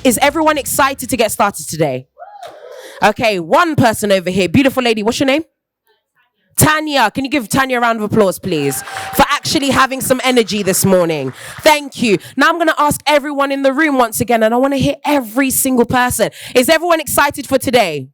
Is everyone excited to get started today? Okay, one person over here. Beautiful lady. What's your name? Tanya. Can you give Tanya a round of applause, please, for actually having some energy this morning? Thank you. Now I'm going to ask everyone in the room once again, and I want to hear every single person. Is everyone excited for today?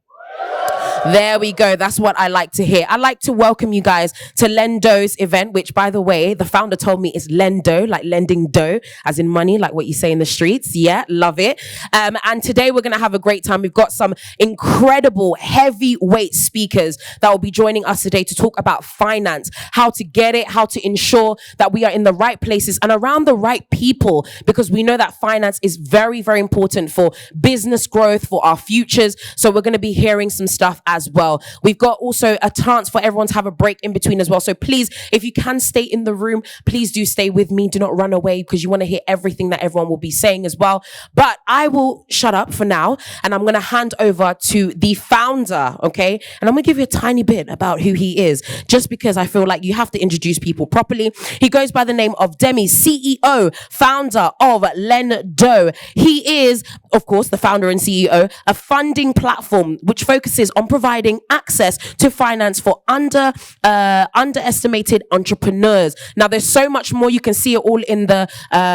There we go. That's what I like to hear. I'd like to welcome you guys to Lendo's event, which, by the way, the founder told me is Lendo, like lending dough, as in money, like what you say in the streets. Yeah, love it. And today we're going to have a great time. We've got some incredible heavyweight speakers that will be joining us today to talk about finance, how to get it, how to ensure that we are in the right places and around the right people, because we know that finance is very, very important for business growth, for our futures. So we're going to be hearing some stuff as well. We've got also a chance for everyone to have a break in between as well. So please, if you can stay in the room, please do stay with me. Do not run away, because you want to hear everything that everyone will be saying as well. But I will shut up for now, and I'm going to hand over to the founder, okay? And I'm going to give you a tiny bit about who he is, just because I feel like you have to introduce people properly. He goes by the name of Demi, CEO, founder of Lendo. He is, of course, the founder and CEO, a funding platform which focuses on providing access to finance for underestimated entrepreneurs. Now, there's so much more. You can see it all in the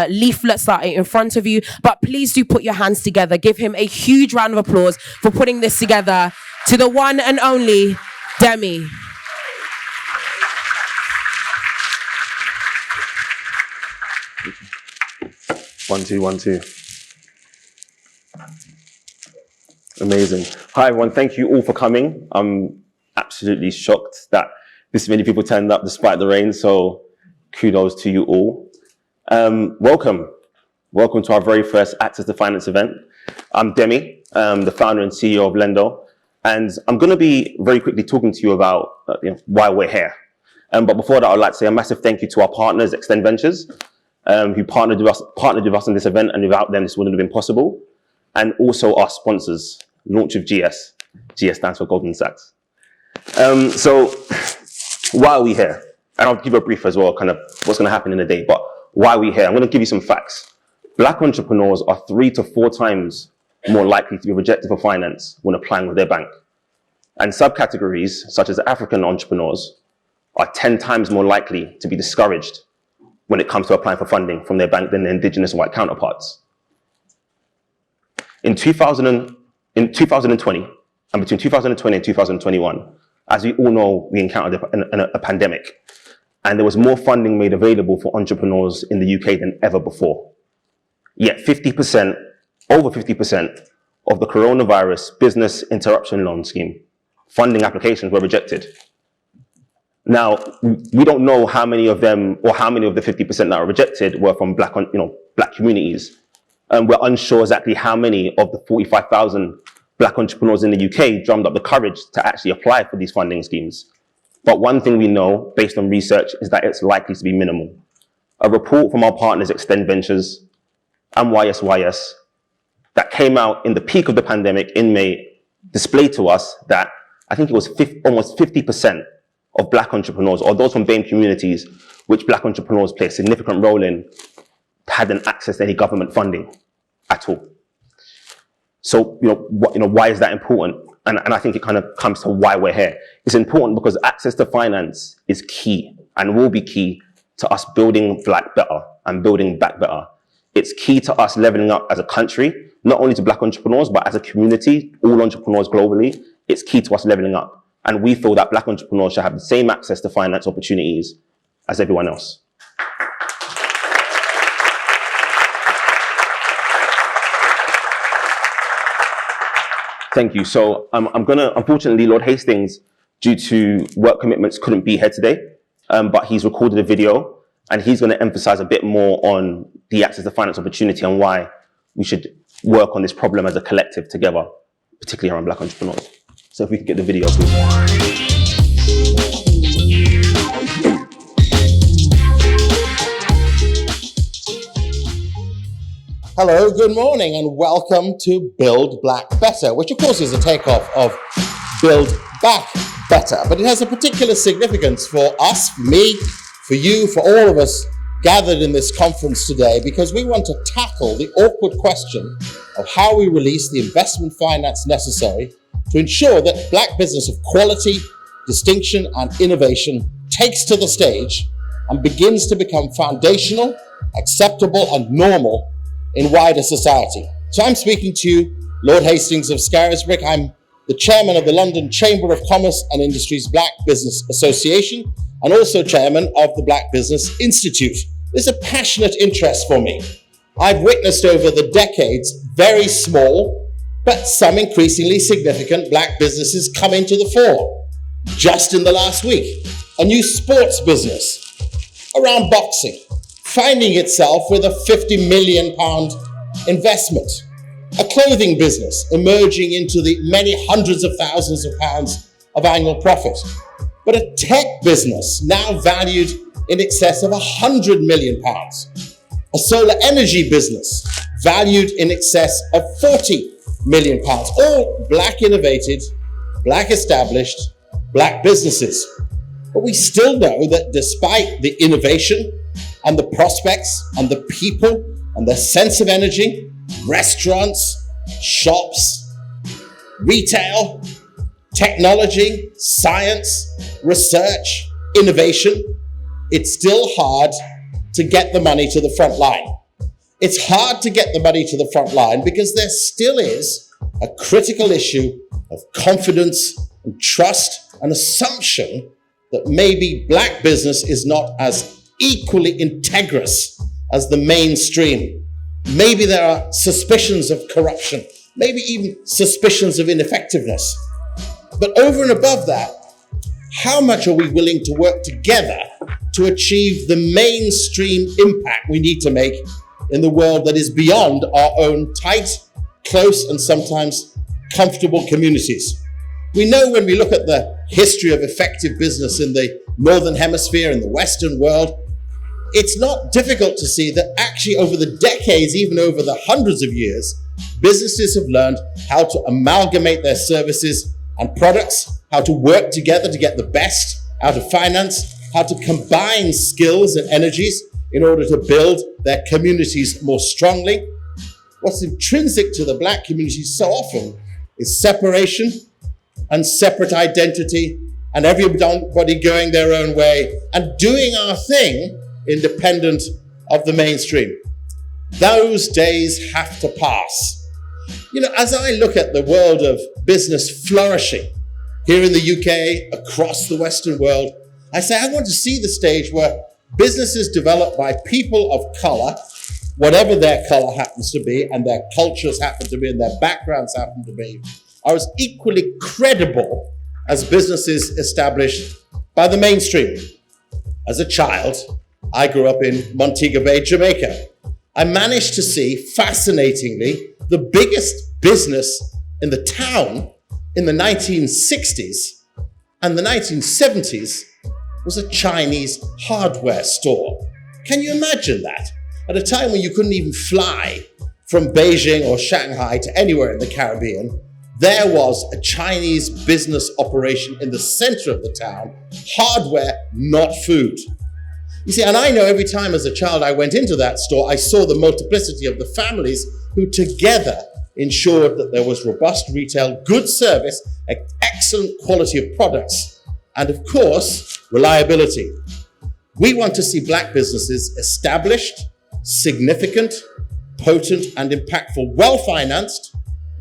leaflets that are in front of you, but please do put your hands together. Give him a huge round of applause for putting this together, to the one and only Demi. One, two, 1, 2. Amazing. Hi, everyone. Thank you all for coming. I'm absolutely shocked that this many people turned up despite the rain, so kudos to you all. Welcome. Welcome to our very first Access to Finance event. I'm Demi, the founder and CEO of Lendo, and I'm going to be very quickly talking to you about why we're here. But before that, I'd like to say a massive thank you to our partners, Extend Ventures, who partnered with us on this event, and without them, this wouldn't have been possible. And also our sponsors, launch of GS. GS stands for Goldman Sachs. So why are we here? And I'll give a brief as well, kind of what's going to happen in the day. But why are we here? I'm going to give you some facts. Black entrepreneurs are 3 to 4 times more likely to be rejected for finance when applying with their bank. And subcategories, such as African entrepreneurs, are 10 times more likely to be discouraged when it comes to applying for funding from their bank than their indigenous white counterparts. In 2020, and between 2020 and 2021, as we all know, we encountered a pandemic, and there was more funding made available for entrepreneurs in the UK than ever before. Yet over 50% of the coronavirus business interruption loan scheme funding applications were rejected. Now, we don't know how many of them, or how many of the 50% that were rejected were from black communities. We're unsure exactly how many of the 45,000 black entrepreneurs in the UK drummed up the courage to actually apply for these funding schemes. But one thing we know, based on research, is that it's likely to be minimal. A report from our partners, Extend Ventures and YSYS, that came out in the peak of the pandemic in May, displayed to us that I think it was almost 50% of black entrepreneurs, or those from BAME communities, which black entrepreneurs play a significant role in, hadn't access to any government funding at all. So, why is that important? And I think it kind of comes to why we're here. It's important because access to finance is key and will be key to us building Black better and building back better. It's key to us leveling up as a country, not only to black entrepreneurs, but as a community, all entrepreneurs globally. It's key to us leveling up. And we feel that black entrepreneurs should have the same access to finance opportunities as everyone else. Thank you. So I'm gonna, unfortunately, Lord Hastings, due to work commitments, couldn't be here today, but he's recorded a video, and he's gonna emphasize a bit more on the access to finance opportunity and why we should work on this problem as a collective together, particularly around black entrepreneurs. So if we could get the video, please. Hello, good morning, and welcome to Build Black Better, which of course is a takeoff of Build Back Better, but it has a particular significance for us, for me, for you, for all of us gathered in this conference today because we want to tackle the awkward question of how we release the investment finance necessary to ensure that black business of quality, distinction, and innovation takes to the stage and begins to become foundational, acceptable, and normal in wider society. So I'm speaking to you, Lord Hastings of Scarisbrick. I'm the chairman of the London Chamber of Commerce and Industry's Black Business Association, and also chairman of the Black Business Institute. This is a passionate interest for me. I've witnessed over the decades very small, but some increasingly significant black businesses come into the fore. Just in the last week, a new sports business around boxing, finding itself with a £50 million investment. A clothing business emerging into the many hundreds of thousands of pounds of annual profit. But a tech business now valued in excess of £100 million. A solar energy business valued in excess of £40 million. All black innovated, black established, black businesses. But we still know that despite the innovation and the prospects and the people and the sense of energy, restaurants, shops, retail, technology, science, research, innovation, it's still hard to get the money to the front line. It's hard to get the money to the front line because there still is a critical issue of confidence and trust and assumption that maybe black business is not as equally integrous as the mainstream. Maybe there are suspicions of corruption, maybe even suspicions of ineffectiveness. But over and above that, how much are we willing to work together to achieve the mainstream impact we need to make in the world that is beyond our own tight, close, and sometimes comfortable communities? We know when we look at the history of effective business in the Northern Hemisphere, in the Western world, it's not difficult to see that actually over the decades, even over the hundreds of years, businesses have learned how to amalgamate their services and products, how to work together to get the best out of finance, how to combine skills and energies in order to build their communities more strongly. What's intrinsic to the black community so often is separation and separate identity and everybody going their own way and doing our thing independent of the mainstream. Those days have to pass. You know, as I look at the world of business flourishing here in the UK, across the Western world, I say I want to see the stage where businesses developed by people of color, whatever their color happens to be, and their cultures happen to be, and their backgrounds happen to be, are as equally credible as businesses established by the mainstream. As a child, I grew up in Montego Bay, Jamaica. I managed to see, fascinatingly, the biggest business in the town in the 1960s and the 1970s was a Chinese hardware store. Can you imagine that? At a time when you couldn't even fly from Beijing or Shanghai to anywhere in the Caribbean, there was a Chinese business operation in the center of the town, hardware, not food. You see, and I know every time as a child I went into that store, I saw the multiplicity of the families who together ensured that there was robust retail, good service, excellent quality of products, and of course, reliability. We want to see black businesses established, significant, potent, and impactful, well-financed,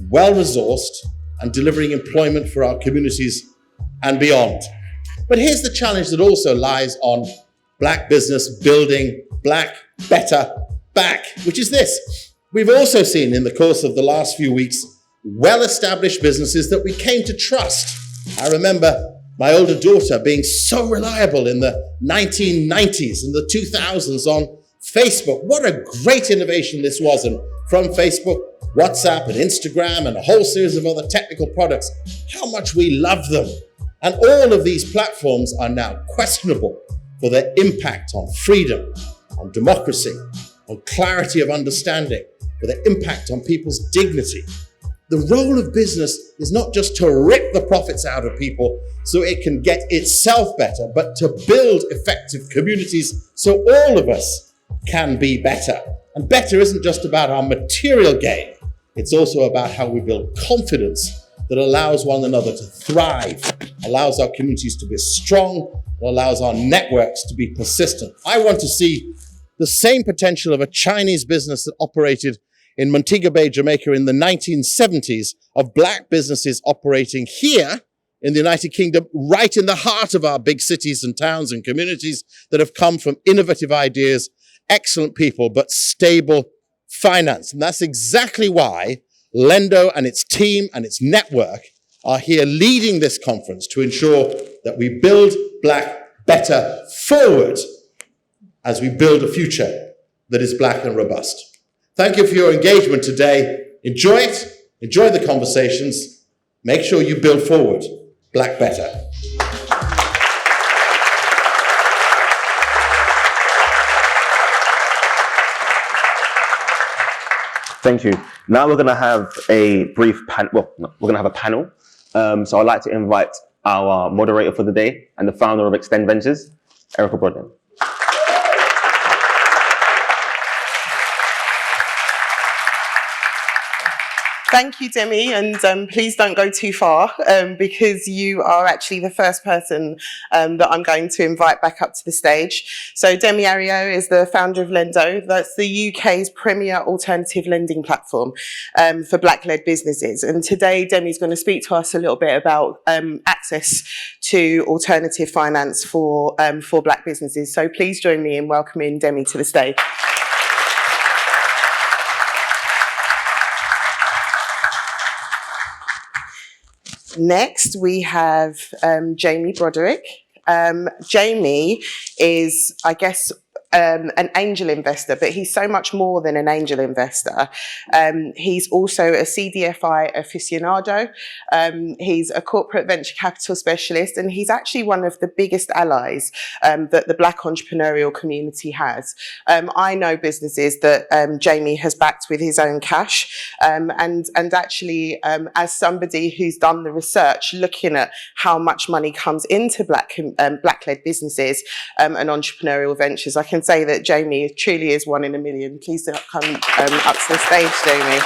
well-resourced, and delivering employment for our communities and beyond. But here's the challenge that also lies on black business building black, better, back, which is this. We've also seen in the course of the last few weeks, well-established businesses that we came to trust. I remember my older daughter being so reliable in the 1990s and the 2000s on Facebook. What a great innovation this was. And from Facebook, WhatsApp and Instagram and a whole series of other technical products, how much we love them. And all of these platforms are now questionable for their impact on freedom, on democracy, on clarity of understanding, for their impact on people's dignity. The role of business is not just to rip the profits out of people so it can get itself better, but to build effective communities so all of us can be better. And better isn't just about our material gain. It's also about how we build confidence that allows one another to thrive, allows our communities to be strong, allows our networks to be persistent. I want to see the same potential of a Chinese business that operated in Montego Bay, Jamaica in the 1970s, of black businesses operating here in the United Kingdom, right in the heart of our big cities and towns and communities that have come from innovative ideas, excellent people, but stable finance. And that's exactly why Lendo and its team and its network are here leading this conference to ensure that we build black better forward as we build a future that is black and robust. Thank you for your engagement today. Enjoy it. Enjoy the conversations. Make sure you build forward black better. Thank you. Now we're going to have a brief panel. Well, no, we're going to have a panel. So I'd like to invite our moderator for the day and the founder of Extend Ventures, Erica Brodin. Thank you, Demi, and please don't go too far because you are actually the first person that I'm going to invite back up to the stage. So Demi Ario is the founder of Lendo. That's the UK's premier alternative lending platform for black-led businesses. And today, Demi's going to speak to us a little bit about access to alternative finance for black businesses. So please join me in welcoming Demi to the stage. Next, we have Jamie Broderick. Jamie is, I guess, an angel investor, but he's so much more than an angel investor. He's also a CDFI aficionado. He's a corporate venture capital specialist, and he's actually one of the biggest allies that the black entrepreneurial community has. I know businesses that Jamie has backed with his own cash, and actually, as somebody who's done the research, looking at how much money comes into black-led businesses and entrepreneurial ventures, I can say that Jamie truly is one in a million. Please come up to the stage, Jamie.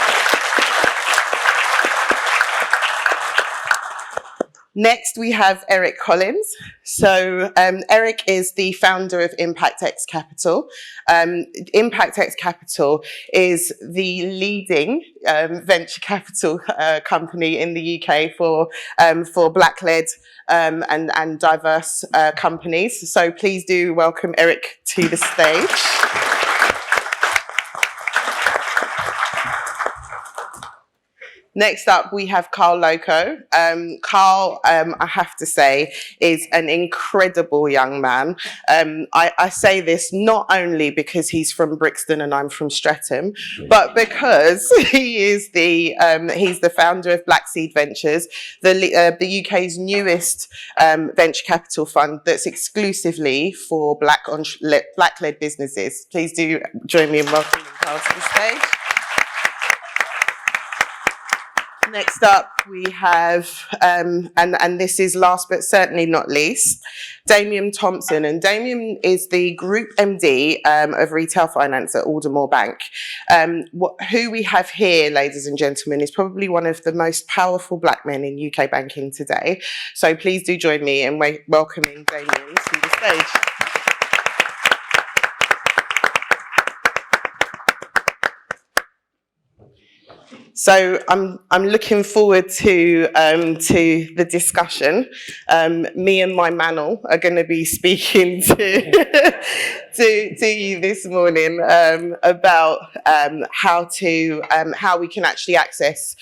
Next, we have Eric Collins. So Eric is the founder of ImpactX Capital. ImpactX Capital is the leading venture capital company in the UK for black-led and diverse companies. So please do welcome Eric to the stage. Next up, we have Carl Loco. Carl, I have to say, is an incredible young man. I say this not only because he's from Brixton and I'm from Streatham, but because he is he's the founder of Black Seed Ventures, the UK's newest venture capital fund that's exclusively for black-led businesses. Please do join me in welcoming Carl to the stage. Next up, we have, and this is last but certainly not least, Damian Thompson. And Damian is the Group MD of Retail Finance at Aldermore Bank. Who we have here, ladies and gentlemen, is probably one of the most powerful black men in UK banking today. So please do join me in welcoming Damian to the stage. So I'm looking forward to the discussion. Me and my Manel are going to be speaking to you this morning about how we can actually access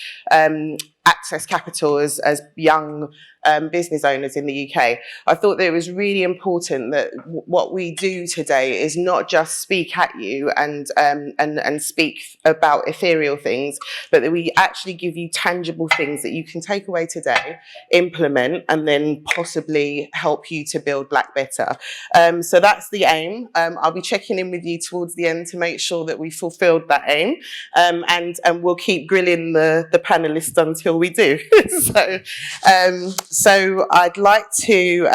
capital as young business owners in the UK. I thought that it was really important that what we do today is not just speak at you and speak about ethereal things, but that we actually give you tangible things that you can take away today, implement, and then possibly help you to build Black better. So that's the aim. I'll be checking in with you towards the end to make sure that we fulfilled that aim, and we'll keep grilling the panelists until we do. So So I'd like to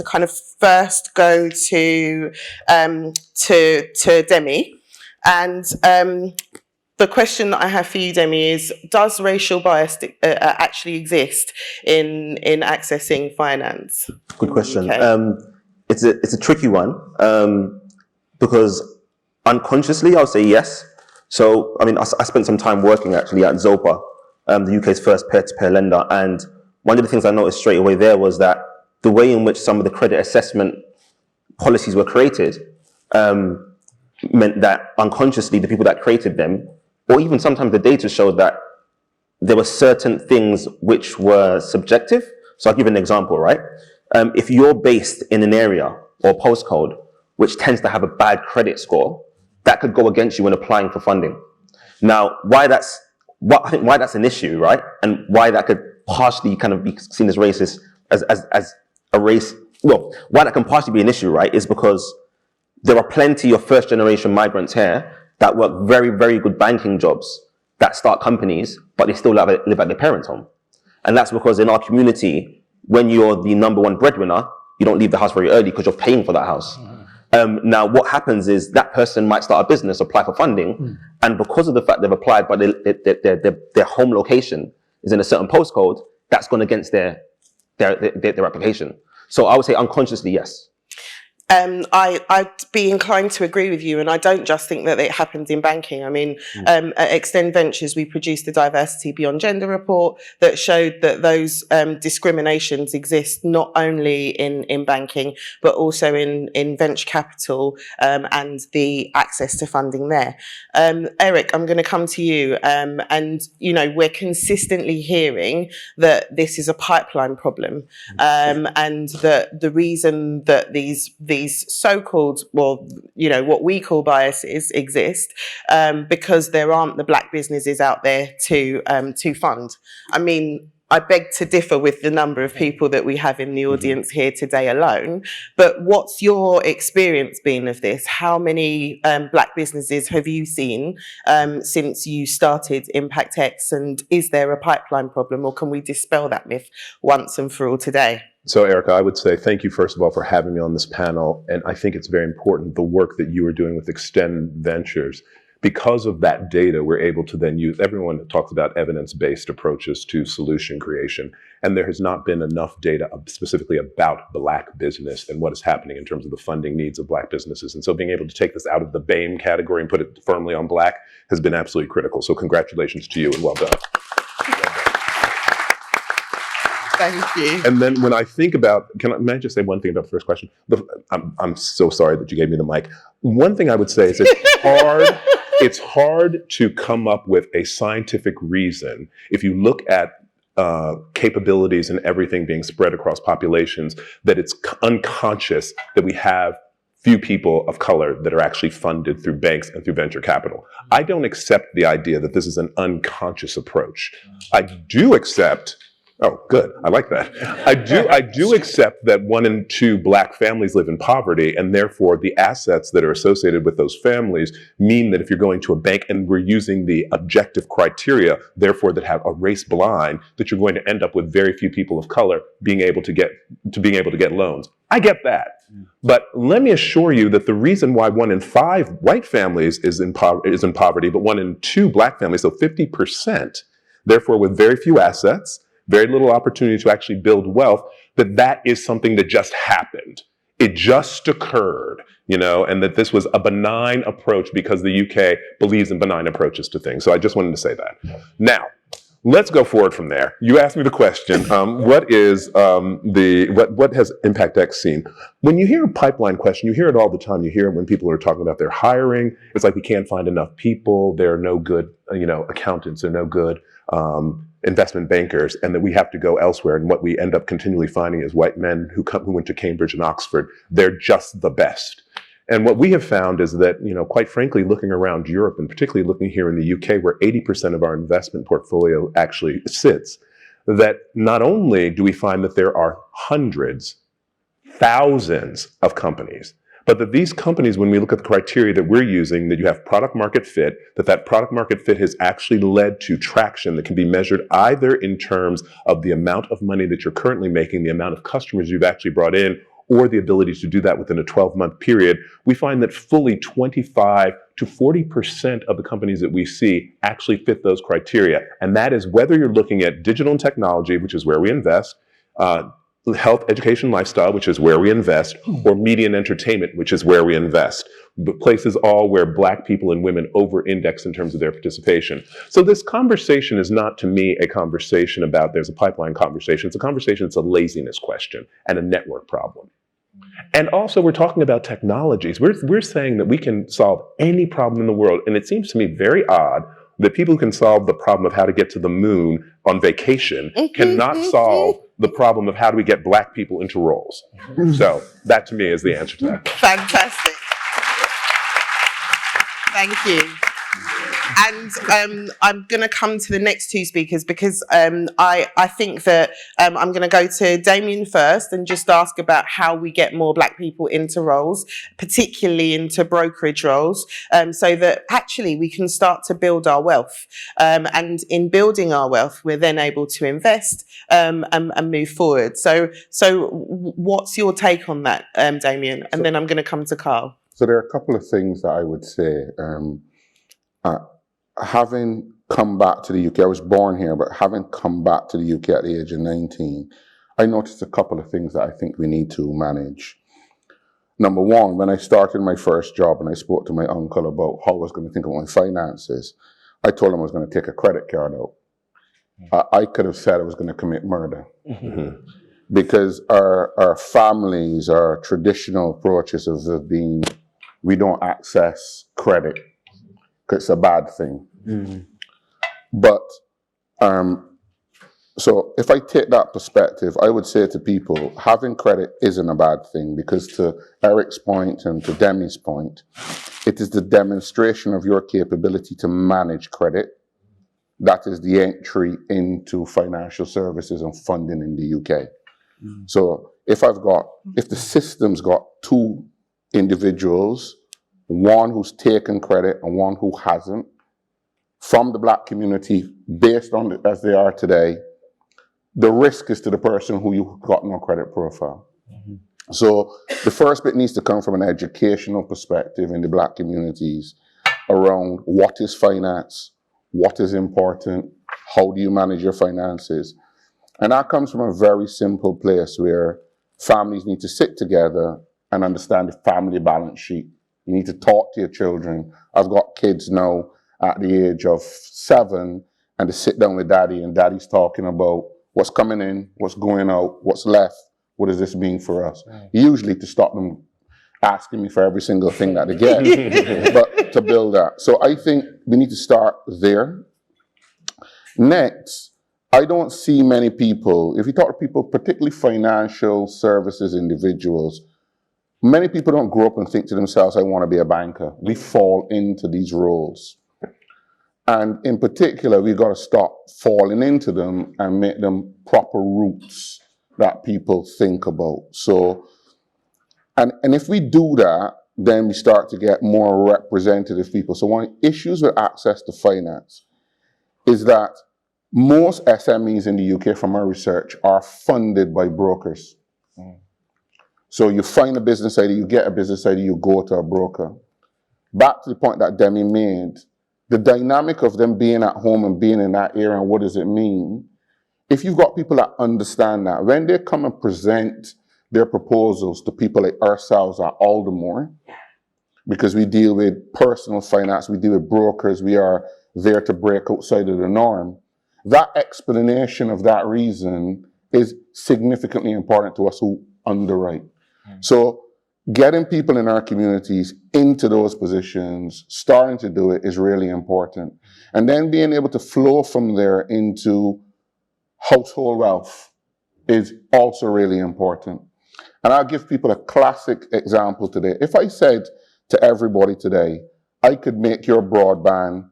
kind of first go to Demi, and the question that I have for you, Demi, is: does racial bias actually exist in accessing finance? Good question. Okay. It's a tricky one because unconsciously I'll say yes. So I mean, I spent some time working actually at Zopa, the UK's first peer-to-peer lender, and one of the things I noticed straight away there was that the way in which some of the credit assessment policies were created meant that unconsciously the people that created them, or even sometimes the data showed that there were certain things which were subjective. So I'll give you an example, right? If you're based in an area or postcode which tends to have a bad credit score, that could go against you when applying for funding. Now, I think why that's an issue, right? And why that could partially kind of be seen as racist, as a race. Well, why that can partially be an issue, right, is because there are plenty of first generation migrants here that work very, very good banking jobs, that start companies, but they still live at their parents' home. And that's because in our community, when you're the number one breadwinner, you don't leave the house very early because you're paying for that house. Now, what happens is that person might start a business, apply for funding, and because of the fact they've applied, but their home location is in a certain postcode, that's gone against their application. So I would say unconsciously, yes. I'd be inclined to agree with you, and I don't just think that it happens in banking. I mean, at Extend Ventures, we produced the Diversity Beyond Gender report that showed that those discriminations exist not only in banking, but also in venture capital and the access to funding there. Eric, I'm going to come to you, and we're consistently hearing that this is a pipeline problem, and that the reason that these so-called, well, what we call biases exist because there aren't the black businesses out there to fund. I mean, I beg to differ with the number of people that we have in the audience here today alone, but what's your experience been of this? How many black businesses have you seen since you started Impact X, and is there a pipeline problem, or can we dispel that myth once and for all today? So, Erica, I would say thank you, first of all, for having me on this panel. And I think it's very important, the work that you are doing with Extend Ventures. Because of that data, we're able to then use, everyone talks about evidence-based approaches to solution creation. And there has not been enough data specifically about Black business and what is happening in terms of the funding needs of Black businesses. And so being able to take this out of the BAME category and put it firmly on Black has been absolutely critical. So congratulations to you and well done. Thank you. And then when I think about, may I just say one thing about the first question? I'm so sorry that you gave me the mic. One thing I would say is it's hard to come up with a scientific reason. If you look at capabilities and everything being spread across populations, that it's unconscious that we have few people of color that are actually funded through banks and through venture capital. I don't accept the idea that this is an unconscious approach. I do accept. Oh, good. I like that. I do accept that 1 in 2 Black families live in poverty, and therefore the assets that are associated with those families mean that if you're going to a bank and we're using the objective criteria, therefore that have a race blind, that you're going to end up with very few people of color being able to get loans. I get that. But let me assure you that the reason why 1 in 5 white families is in poverty, but 1 in 2 Black families, so 50%, therefore with very few assets, very little opportunity to actually build wealth, that is something that just happened. It just occurred, and that this was a benign approach because the UK believes in benign approaches to things. So I just wanted to say that. Now, let's go forward from there. You asked me the question, what has Impact X seen? When you hear a pipeline question, you hear it all the time. You hear it when people are talking about their hiring. It's like we can't find enough people. There are no good, accountants. There are no good investment bankers, and that we have to go elsewhere. And what we end up continually finding is white men who went to Cambridge and Oxford. They're just the best. And what we have found is that, quite frankly, looking around Europe, and particularly looking here in the UK, where 80% of our investment portfolio actually sits, that not only do we find that there are hundreds, thousands of companies, But that these companies, when we look at the criteria that we're using, that you have product market fit, that product market fit has actually led to traction that can be measured either in terms of the amount of money that you're currently making, the amount of customers you've actually brought in, or the ability to do that within a 12-month period. We find that fully 25 to 40% of the companies that we see actually fit those criteria. And that is whether you're looking at digital and technology, which is where we invest, health, education, lifestyle, which is where we invest, or media and entertainment, which is where we invest. But places all where Black people and women over-index in terms of their participation. So this conversation is not, to me, a conversation about there's a pipeline conversation. It's a conversation, it's a laziness question and a network problem. And also, we're talking about technologies. We're saying that we can solve any problem in the world. And it seems to me very odd that people who can solve the problem of how to get to the moon on vacation cannot solve the problem of how do we get Black people into roles. So that, to me, is the answer to that. Fantastic. Thank you. And I'm going to come to the next two speakers because I think that I'm going to go to Damien first and just ask about how we get more Black people into roles, particularly into brokerage roles, so that actually we can start to build our wealth. And in building our wealth, we're then able to invest and move forward. So what's your take on that, Damien? And then I'm going to come to Carl. So there are a couple of things that I would say. Having come back to the UK, I was born here, but having come back to the UK at the age of 19, I noticed a couple of things that I think we need to manage. Number one, when I started my first job and I spoke to my uncle about how I was going to think of my finances, I told him I was going to take a credit card out. I could have said I was going to commit murder. Because our families, our traditional approaches have been, we don't access credit because it's a bad thing. But, so if I take that perspective, I would say to people, having credit isn't a bad thing, because to Eric's point and to Demi's point, it is the demonstration of your capability to manage credit. That is the entry into financial services and funding in the UK. So if the system's got two individuals, one who's taken credit and one who hasn't, from the Black community, based on as they are today, the risk is to the person who you've got no credit profile. So the first bit needs to come from an educational perspective in the Black communities around what is finance, what is important, how do you manage your finances. And that comes from a very simple place where families need to sit together and understand the family balance sheet. You need to talk to your children. I've got kids now at the age of 7, and they sit down with daddy, and daddy's talking about what's coming in, what's going out, what's left, what does this mean for us? Usually to stop them asking me for every single thing that they get, but to build that. So I think we need to start there. Next, I don't see many people, if you talk to people, particularly financial services individuals, many people don't grow up and think to themselves, I want to be a banker. We fall into these roles. And in particular, we've got to stop falling into them and make them proper routes that people think about. So, and if we do that, then we start to get more representative people. So one of the issues with access to finance is that most SMEs in the UK, from our research, are funded by brokers. So you find a business idea, you get a business idea, you go to a broker. Back to the point that Demi made, the dynamic of them being at home and being in that area, and what does it mean? If you've got people that understand that, when they come and present their proposals to people like ourselves at Aldermore, because we deal with personal finance, we deal with brokers, we are there to break outside of the norm, that explanation of that reason is significantly important to us who underwrite. So getting people in our communities into those positions, starting to do it, is really important. And then being able to flow from there into household wealth is also really important. And I'll give people a classic example today. If I said to everybody today, I could make your broadband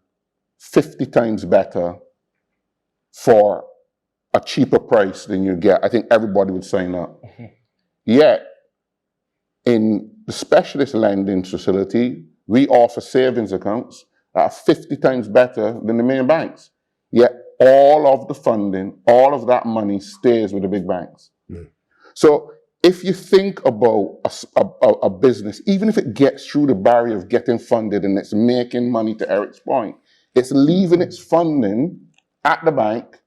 50 times better for a cheaper price than you get, I think everybody would sign up. Yet, in the specialist lending facility, we offer savings accounts that are 50 times better than the main banks. Yet all of the funding, all of that money stays with the big banks. So if you think about a business, even if it gets through the barrier of getting funded and it's making money, to Eric's point, it's leaving its funding at the bank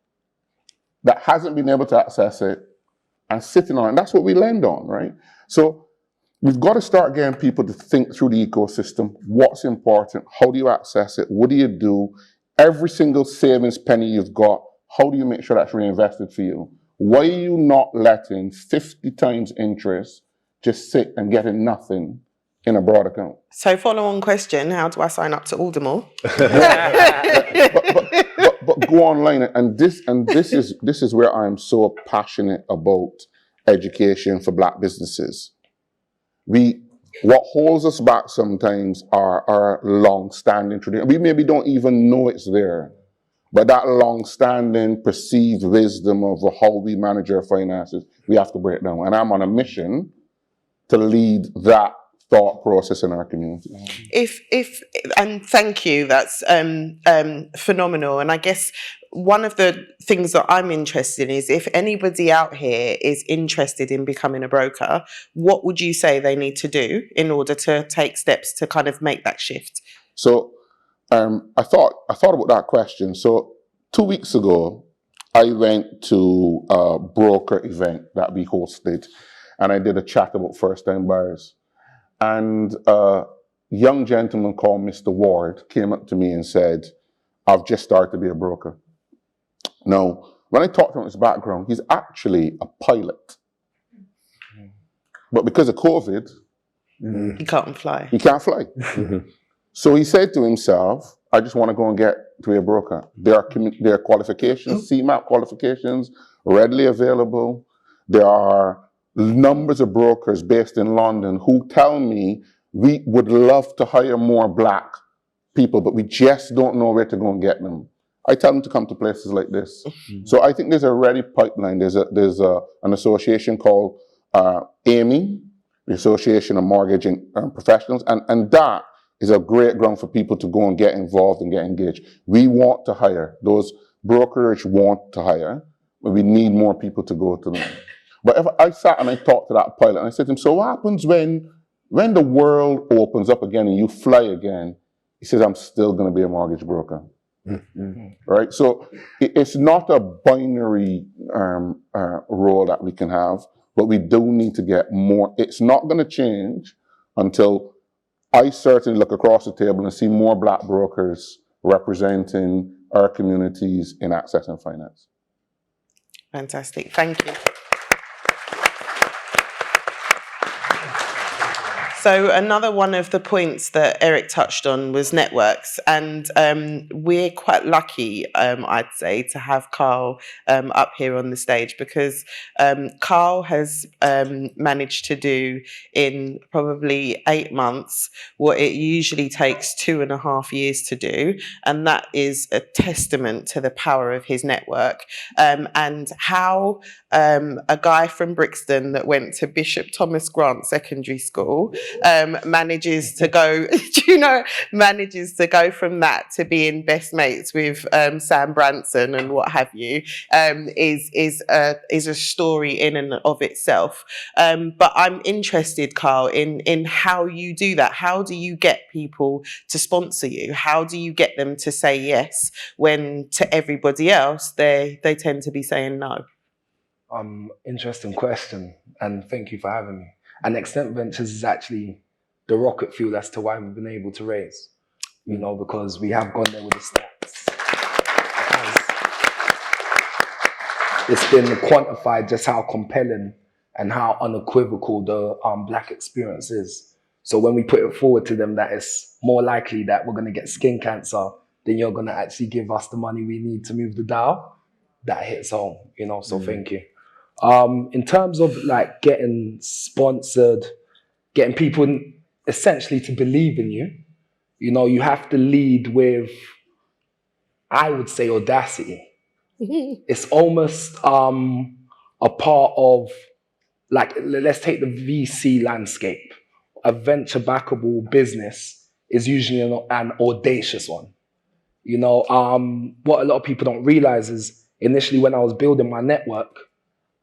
that hasn't been able to access it and sitting on it. And that's what we lend on, right? So we've got to start getting people to think through the ecosystem. What's important? How do you access it? What do you do? Every single savings penny you've got, how do you make sure that's reinvested for you? Why are you not letting 50 times interest just sit and getting nothing in a broad account? So follow-on question, how do I sign up to Aldermore? But go online, and this is where I'm so passionate about education for Black businesses. What holds us back sometimes are our long-standing tradition. We maybe don't even know it's there, but that long-standing perceived wisdom of how we manage our finances, we have to break down. And I'm on a mission to lead that thought process in our community. And thank you, that's phenomenal. And I guess one of the things that I'm interested in is, if anybody out here is interested in becoming a broker, what would you say they need to do in order to take steps to kind of make that shift? So I thought about that question. So 2 weeks ago, I went to a broker event that we hosted, and I did a chat about first-time buyers. And a young gentleman called Mr. Ward came up to me and said, I've just started to be a broker. Now, when I talked to him about his background, he's actually a pilot. But because of COVID, He can't fly. he can't fly. So he said to himself, I just want to go and get to be a broker. There are qualifications, CMAP qualifications, readily available. There are numbers of brokers based in London who tell me we would love to hire more Black people, but we just don't know where to go and get them. I tell them to come to places like this. So I think there's a ready pipeline. There's an association called AMI, the Association of Mortgage Professionals, and that is a great ground for people to go and get involved and get engaged. We want to hire. Those brokerage want to hire, but we need more people to go to them. But if I sat and I talked to that pilot and I said to him, so what happens when the world opens up again and you fly again? He says, I'm still going to be a mortgage broker. Right? So it's not a binary role that we can have, but we do need to get more. It's not going to change until I certainly look across the table and see more Black brokers representing our communities in access and finance. Fantastic, thank you. So another one of the points that Eric touched on was networks, and we're quite lucky, I'd say, to have Carl up here on the stage, because Carl has managed to do in probably 8 months what it usually takes 2.5 years to do, and that is a testament to the power of his network, and how a guy from Brixton that went to Bishop Thomas Grant Secondary School manages to go from that to being best mates with Sam Branson and what have you, is a story in and of itself. But I'm interested, Carl, in how you do that. How do you get people to sponsor you? How do you get them to say yes when to everybody else they tend to be saying no? Interesting question, and thank you for having me. And Extent Ventures is actually the rocket fuel as to why we've been able to raise, because we have gone there with the stats. It's been quantified just how compelling and how unequivocal the Black experience is. So when we put it forward to them that it's more likely that we're going to get skin cancer than you're going to actually give us the money we need to move the dial, that hits home, so thank you. In terms of like getting sponsored, getting people essentially to believe in you, you have to lead with, I would say, audacity. It's almost a part of, like, let's take the VC landscape a venture backable business is usually an audacious one. You know, what a lot of people don't realize is initially when I was building my network,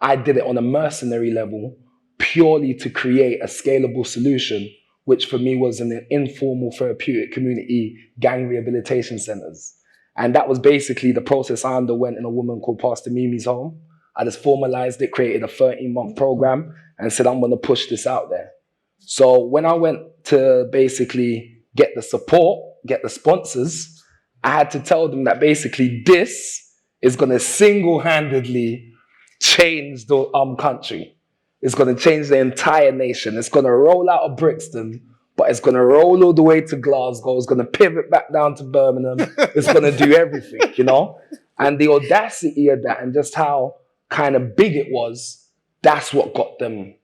I did it on a mercenary level purely to create a scalable solution, which for me was an informal therapeutic community gang rehabilitation centers. And that was basically the process I underwent in a woman called Pastor Mimi's home. I just formalized it, created a 13-month program and said, I'm going to push this out there. So when I went to basically get the support, get the sponsors, I had to tell them that basically this is going to single-handedly change the country. It's going to change the entire nation. It's going to roll out of Brixton, but it's going to roll all the way to Glasgow. It's going to pivot back down to Birmingham. It's going to do everything, you know? And the audacity of that and just how kind of big it was, that's what got them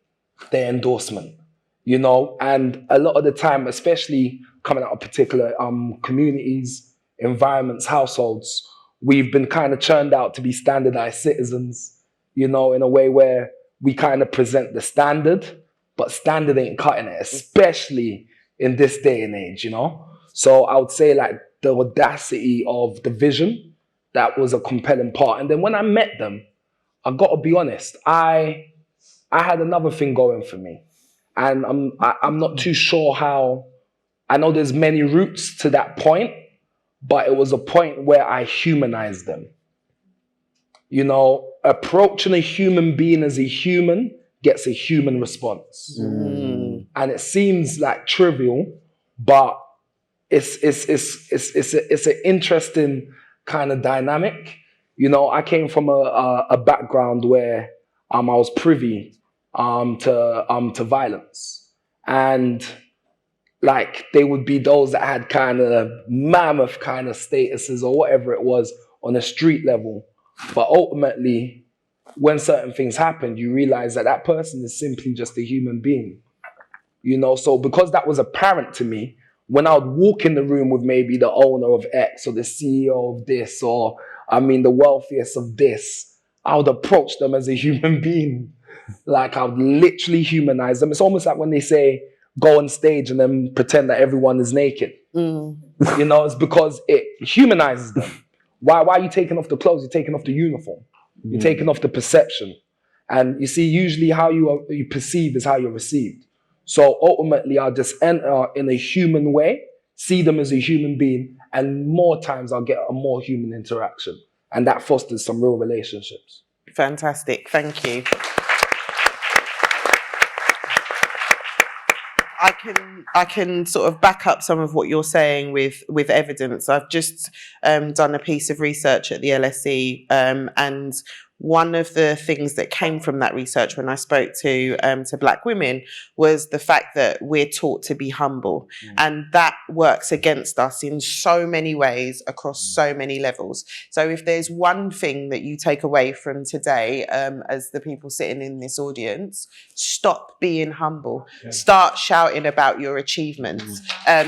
their endorsement, you know? And a lot of the time, especially coming out of particular communities, environments, households, we've been kind of churned out to be standardized citizens, you know, in a way where we kind of present the standard, but standard ain't cutting it, especially in this day and age, you know? So I would say like the audacity of the vision, that was a compelling part. And then when I met them, I got to be honest, I had another thing going for me. And I'm not too sure how, I know there's many routes to that point, but it was a point where I humanized them. You know, approaching a human being as a human gets a human response. And it seems like trivial, but it's an interesting kind of dynamic. You know, I came from a background where I was privy to violence. And like there would be those that had kind of mammoth kind of statuses or whatever it was on a street level. But ultimately, when certain things happen, you realize that that person is simply just a human being. You know, so because that was apparent to me, when I would walk in the room with maybe the owner of X or the CEO of this, or I mean, the wealthiest of this, I would approach them as a human being. Like I would literally humanize them. It's almost like when they say, go on stage and then pretend that everyone is naked. You know, it's because it humanizes them. Why are you taking off the clothes? You're taking off the uniform. You're taking off the perception. And you see, usually how you perceive is how you're received. So ultimately, I'll just enter in a human way, see them as a human being, and more times I'll get a more human interaction. And that fosters some real relationships. Fantastic. Thank you. I can sort of back up some of what you're saying with evidence. I've just done a piece of research at the LSE, and one of the things that came from that research when I spoke to Black women was the fact that we're taught to be humble, and that works against us in so many ways across so many levels. So if there's one thing that you take away from today, as the people sitting in this audience, stop being humble. Start shouting about your achievements.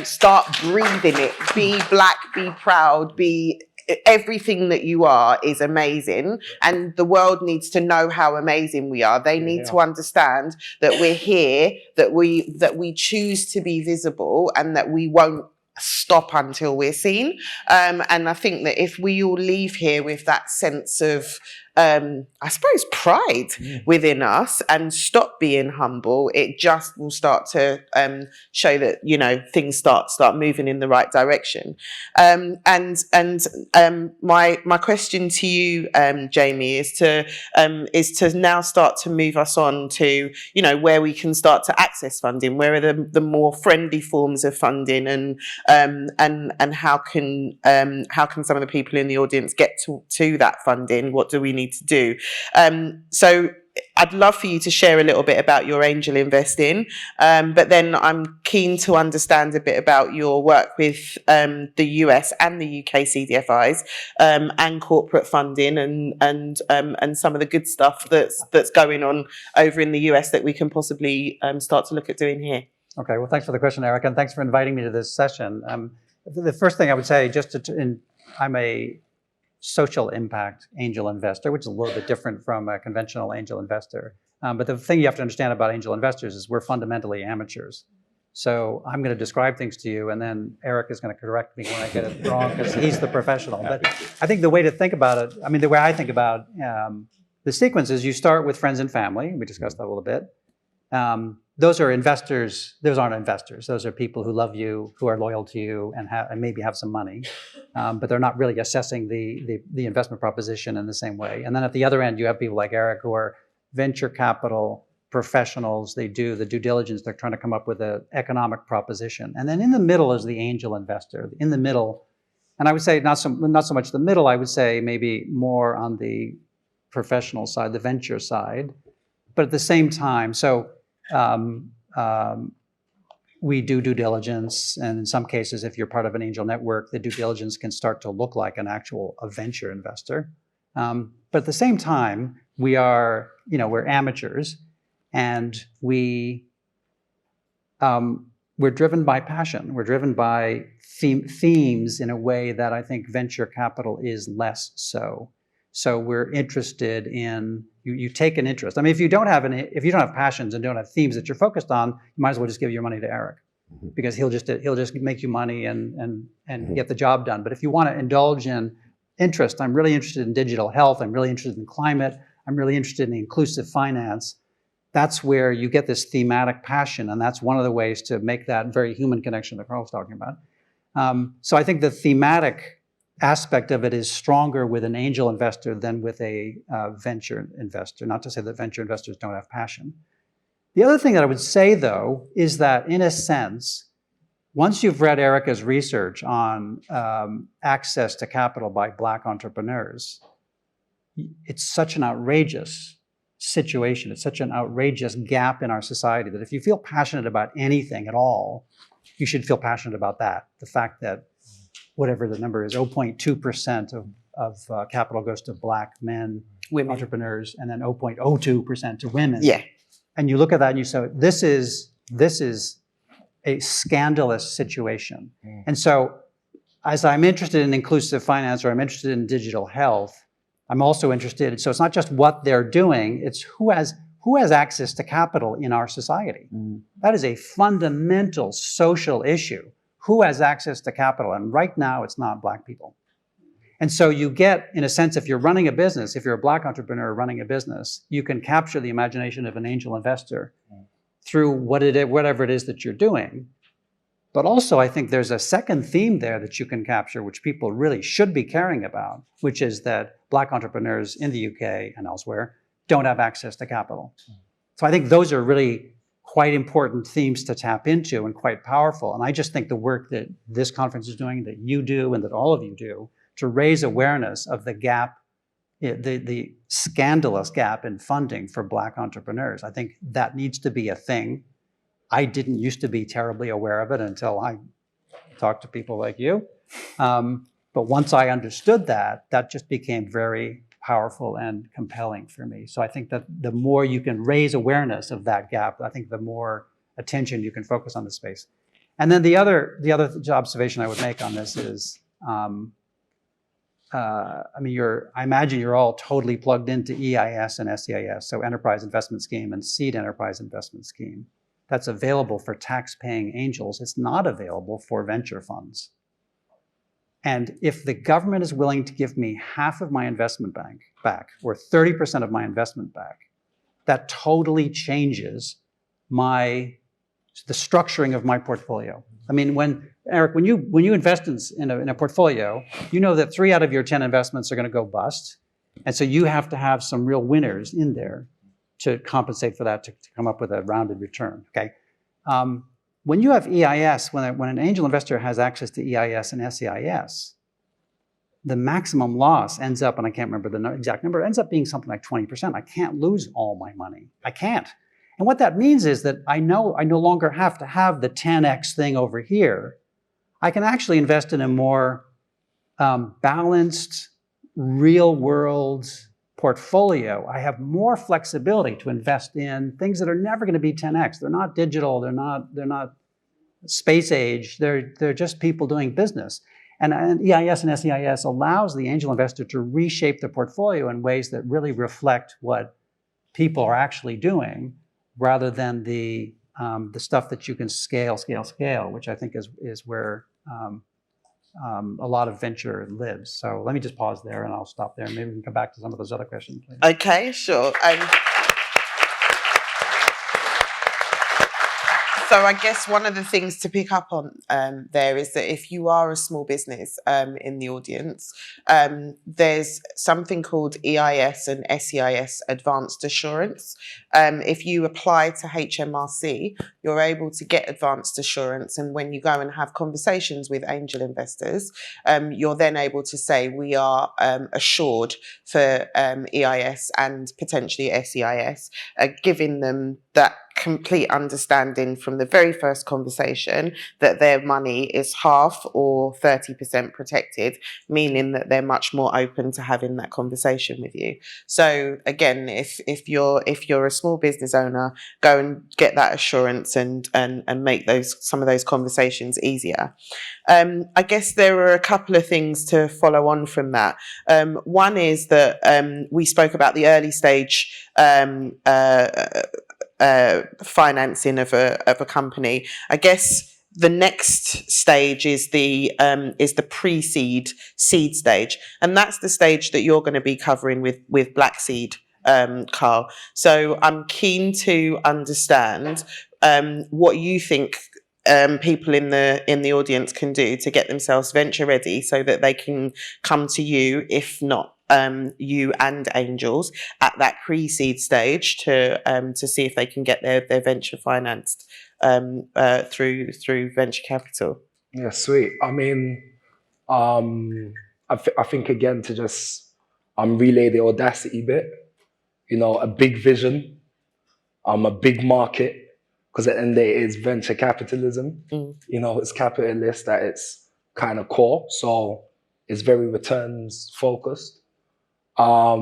Start breathing it. Be Black, be proud, be everything that you are is amazing, and the world needs to know how amazing we are. They need to understand that we're here, that we choose to be visible, and that we won't stop until we're seen. And I think that if we all leave here with that sense of I suppose pride within us and stop being humble, it just will start to show that, you know, things start moving in the right direction. My question to you, Jamie, is to now start to move us on to, you know, where we can start to access funding. Where are the more friendly forms of funding, and how can some of the people in the audience get to that funding? What do we need to do? So I'd love for you to share a little bit about your angel investing, but then I'm keen to understand a bit about your work with the US and the UK CDFIs, and corporate funding, and some of the good stuff that's going on over in the US that we can possibly start to look at doing here. Okay, well, thanks for the question, Erica, and thanks for inviting me to this session. The first thing I would say, I'm a social impact angel investor, which is a little bit different from a conventional angel investor. But the thing you have to understand about angel investors is we're fundamentally amateurs. So I'm going to describe things to you, and then Eric is going to correct me when I get it wrong because he's the professional. But I think the way to think about it, I mean, the way I think about the sequence is you start with friends and family. We discussed that a little bit. Those are investors. Those aren't investors. Those are people who love you, who are loyal to you, and maybe have some money, but they're not really assessing the investment proposition in the same way. And then at the other end, you have people like Eric who are venture capital professionals. They do the due diligence. They're trying to come up with an economic proposition. And then in the middle is the angel investor. In the middle, and I would say not so much the middle. I would say maybe more on the professional side, the venture side. But at the same time, so we do due diligence, and in some cases, if you're part of an angel network, the due diligence can start to look like a venture investor. But at the same time, we're amateurs, and we're driven by passion. We're driven by themes in a way that I think venture capital is less so. So we're interested in, you take an interest. I mean, if you don't have passions and don't have themes that you're focused on, you might as well just give your money to Eric, because he'll just make you money and get the job done. But if you want to indulge in interest, I'm really interested in digital health, I'm really interested in climate, I'm really interested in inclusive finance, that's where you get this thematic passion, and that's one of the ways to make that very human connection that Carl was talking about. So I think the thematic aspect of it is stronger with an angel investor than with a venture investor. Not to say that venture investors don't have passion. The other thing that I would say, though, is that in a sense, once you've read Erica's research on access to capital by Black entrepreneurs, it's such an outrageous situation. It's such an outrageous gap in our society that if you feel passionate about anything at all, you should feel passionate about that. The fact that whatever the number is, 0.2% of capital goes to Black men, Women. entrepreneurs, and then 0.02% to women. Yeah. And you look at that and you say, this is a scandalous situation. And so as I'm interested in inclusive finance, or I'm interested in digital health, I'm also interested, so it's not just what they're doing, it's who has access to capital in our society. That is a fundamental social issue. Who has access to capital? And right now, it's not Black people. And so you get, in a sense, if you're running a business, if you're a Black entrepreneur running a business, you can capture the imagination of an angel investor through whatever it is that you're doing. But also, I think there's a second theme there that you can capture, which people really should be caring about, which is that Black entrepreneurs in the UK and elsewhere don't have access to capital. So I think those are really quite important themes to tap into and quite powerful. And I just think the work that this conference is doing, that you do, and that all of you do, to raise awareness of the gap, the scandalous gap in funding for Black entrepreneurs, I think that needs to be a thing. I didn't used to be terribly aware of it until I talked to people like you. But once I understood that, that just became very powerful and compelling for me. So I think that the more you can raise awareness of that gap, I think the more attention you can focus on the space. And then the other observation I would make on this is, I imagine you're all totally plugged into EIS and SEIS, so Enterprise Investment Scheme and Seed Enterprise Investment Scheme. That's available for tax-paying angels. It's not available for venture funds. And if the government is willing to give me half of my investment bank back, or 30% of my investment back, that totally changes the structuring of my portfolio. I mean, Eric, when you invest in a portfolio, you know that 3 out of your 10 investments are going to go bust. And so you have to have some real winners in there to compensate for that, to come up with a rounded return, okay? When you have EIS, when an angel investor has access to EIS and SEIS, the maximum loss ends up, and I can't remember the exact number, ends up being something like 20%. I can't lose all my money. I can't. And what that means is that I know I no longer have to have the 10x thing over here. I can actually invest in a more balanced, real-world portfolio. I have more flexibility to invest in things that are never going to be 10x. They're not digital. They're not space age. They're just people doing business. And EIS and SEIS allows the angel investor to reshape the portfolio in ways that really reflect what people are actually doing, rather than the the stuff that you can scale, which I think is where a lot of venture lives. So let me just pause there and I'll stop there. Maybe we can come back to some of those other questions. Please. Okay, sure. So I guess one of the things to pick up on there is that if you are a small business in the audience, there's something called EIS and SEIS Advanced Assurance. If you apply to HMRC, you're able to get advanced assurance, and when you go and have conversations with angel investors, you're then able to say we are assured for EIS and potentially SEIS, giving them that complete understanding from the very first conversation that their money is half or 30% protected, meaning that they're much more open to having that conversation with you. So again, if you're a small business owner, go and get that assurance and make some of those conversations easier. I guess there are a couple of things to follow on from that. One is that we spoke about the early stage financing of a company. I guess the next stage is the pre-seed seed stage, and that's the stage that you're going to be covering with Black Seed, Carl. So I'm keen to understand what you think people in the audience can do to get themselves venture ready, so that they can come to you, if not you and angels, at that pre-seed stage to see if they can get their venture financed through venture capital. Yeah, sweet. I mean, I think again to just relay the audacity bit. You know, a big vision, a big market, because at the end of the day, it's venture capitalism. You know, it's capitalist at its kind of core, so it's very returns focused. I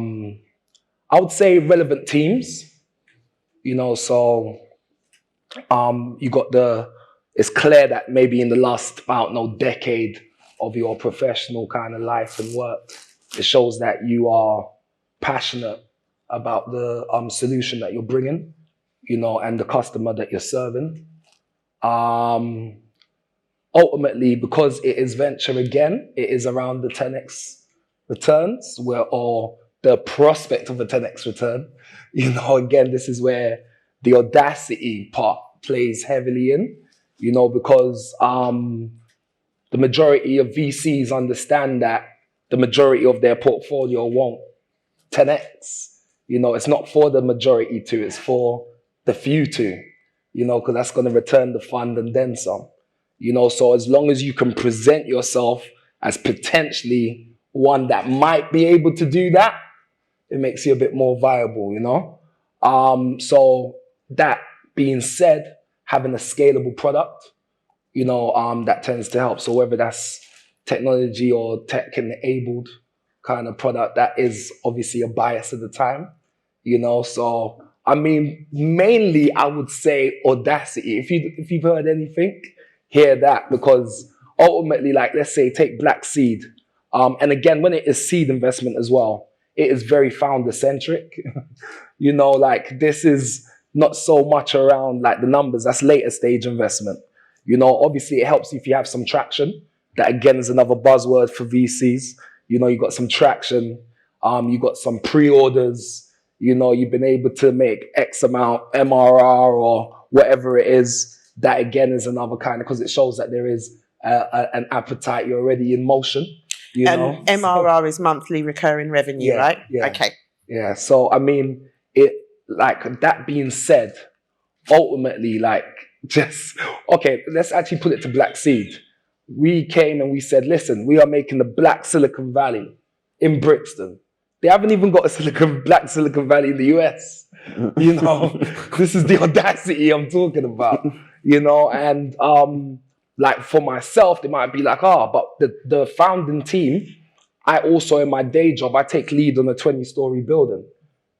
would say relevant teams, you know, so you got it's clear that maybe in the last decade of your professional kind of life and work, it shows that you are passionate about the solution that you're bringing, you know, and the customer that you're serving. Ultimately, because it is venture again, it is around the 10x returns, or the prospect of a 10x return. You know, again, this is where the audacity part plays heavily in, you know, because the majority of VCs understand that the majority of their portfolio won't 10x. You know, it's not for the majority to, it's for the few to, you know, because that's going to return the fund and then some. You know, so as long as you can present yourself as potentially one that might be able to do that, it makes you a bit more viable, you know? So that being said, having a scalable product, you know, that tends to help. So whether that's technology or tech-enabled kind of product, that is obviously a bias at the time, you know? So, I mean, mainly I would say audacity. If you've heard anything, hear that, because ultimately, like, let's say take Black Seed. And again, when it is seed investment as well, it is very founder-centric. You know, like, this is not so much around like the numbers, that's later stage investment. You know, obviously it helps if you have some traction. That again is another buzzword for VCs. You know, you got some traction, you got some pre-orders, you know, you've been able to make X amount MRR or whatever it is. That again is another kind of, because it shows that there is an appetite, you're already in motion. You know? MRR is monthly recurring revenue, Yeah, right? yeah. Okay. Yeah. So I mean, it, like, that being said, ultimately, like, just okay, let's actually put it to Black Seed. We came and we said, listen, we are making the Black Silicon Valley in Brixton. They haven't even got a Black Silicon Valley in the US. You know, this is the audacity I'm talking about. You know, and like for myself, they might be like, but the founding team, I also, in my day job, I take lead on a 20-story building.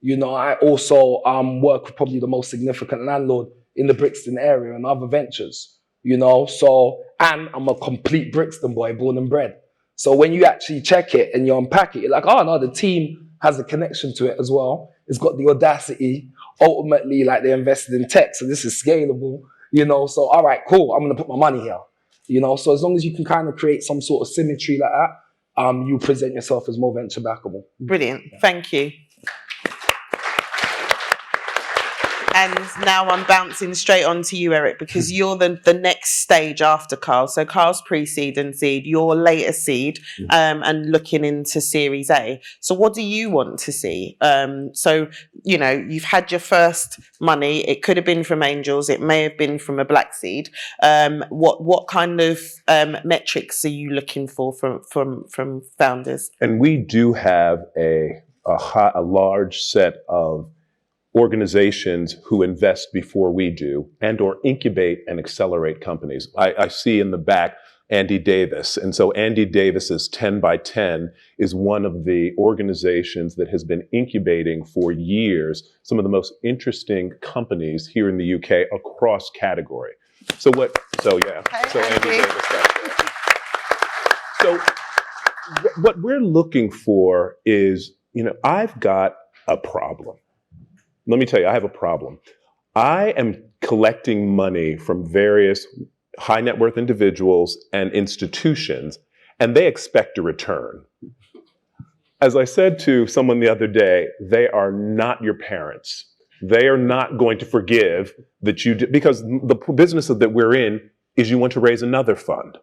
You know, I also work with probably the most significant landlord in the Brixton area and other ventures, you know, so, and I'm a complete Brixton boy, born and bred. So when you actually check it and you unpack it, you're like, oh no, the team has a connection to it as well. It's got the audacity ultimately, like, they invested in tech, so this is scalable, you know. So, all right, cool, I'm going to put my money here, you know. So as long as you can kind of create some sort of symmetry like that, you present yourself as more venture backable. Brilliant. Thank you. And now I'm bouncing straight on to you, Eric, because you're the next stage after Carl. So Carl's pre-seed and seed, you're later seed, and looking into Series A. So what do you want to see? So, you know, you've had your first money. It could have been from angels. It may have been from a black seed. What kind of metrics are you looking for from founders? And we do have a large set of organizations who invest before we do and or incubate and accelerate companies. I see in the back Andy Davis. And so Andy Davis's 10 by 10 is one of the organizations that has been incubating for years some of the most interesting companies here in the UK across category. So Andy Davis back there. So what we're looking for is, you know, I've got a problem. Let me tell you, I have a problem. I am collecting money from various high net worth individuals and institutions, and they expect a return. As I said to someone the other day, they are not your parents. They are not going to forgive that you did, because the business that we're in is you want to raise another fund.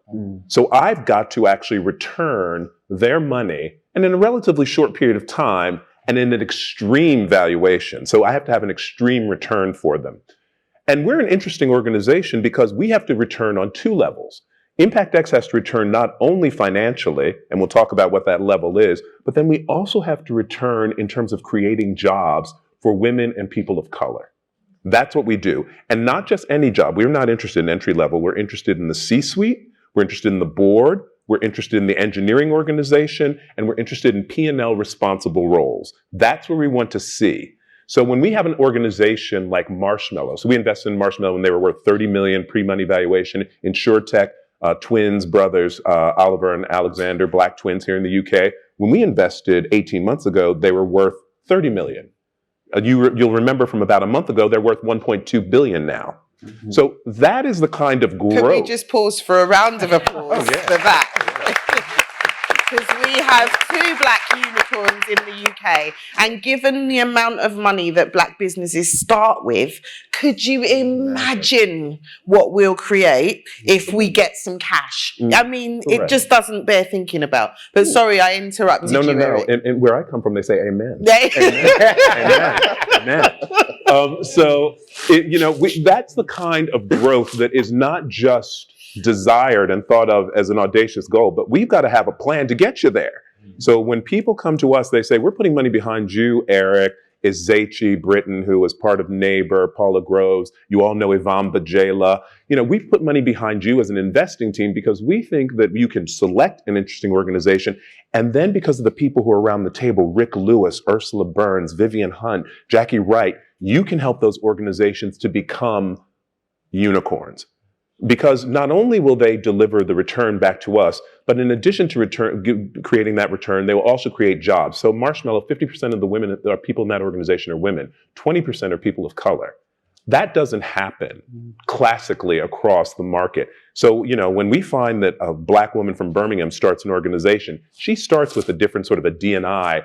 So I've got to actually return their money, and in a relatively short period of time, and in an extreme valuation. So I have to have an extreme return for them. And we're an interesting organization because we have to return on two levels. ImpactX has to return not only financially, and we'll talk about what that level is, but then we also have to return in terms of creating jobs for women and people of color. That's what we do. And not just any job. We're not interested in entry level. We're interested in the C-suite. We're interested in the board. We're interested in the engineering organization, and we're interested in P&L responsible roles. That's where we want to see. So when we have an organization like Marshmallow, so we invested in Marshmallow when they were worth 30 million pre-money valuation, InsurTech, twins, brothers, Oliver and Alexander, black twins here in the UK. When we invested 18 months ago, they were worth 30 million. You'll remember from about a month ago, they're worth 1.2 billion now. So that is the kind of growth. Could we just pause for a round of applause for that? Because we have two black unicorns in the UK, and given the amount of money that black businesses start with, could you imagine what we'll create if we get some cash? I mean, it just doesn't bear thinking about. But sorry, I interrupted you, Eric. And where I come from, they say amen. Amen. That's the kind of growth that is not just desired and thought of as an audacious goal, but we've got to have a plan to get you there. So when people come to us, they say, we're putting money behind you, Eric, is Zaichi Britton, who was part of Neighbor, Paula Groves. You all know Ivan Bajela. You know, we've put money behind you as an investing team because we think that you can select an interesting organization. And then because of the people who are around the table, Rick Lewis, Ursula Burns, Vivian Hunt, Jackie Wright, you can help those organizations to become unicorns. Because not only will they deliver the return back to us, but in addition to creating that return, they will also create jobs. So Marshmallow, 50% of the women that are people in that organization are women. 20% are people of color. That doesn't happen classically across the market. So, you know, when we find that a black woman from Birmingham starts an organization, she starts with a different sort of a D&I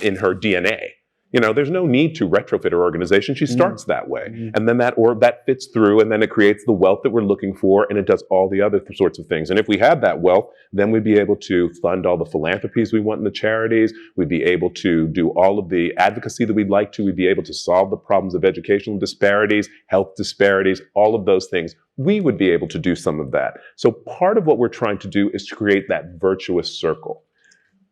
in her DNA. You know, there's no need to retrofit her organization. She starts that way. And then that fits through, and then it creates the wealth that we're looking for, and it does all the other sorts of things. And if we had that wealth, then we'd be able to fund all the philanthropies we want in the charities. We'd be able to do all of the advocacy that we'd like to. We'd be able to solve the problems of educational disparities, health disparities, all of those things. We would be able to do some of that. So part of what we're trying to do is to create that virtuous circle.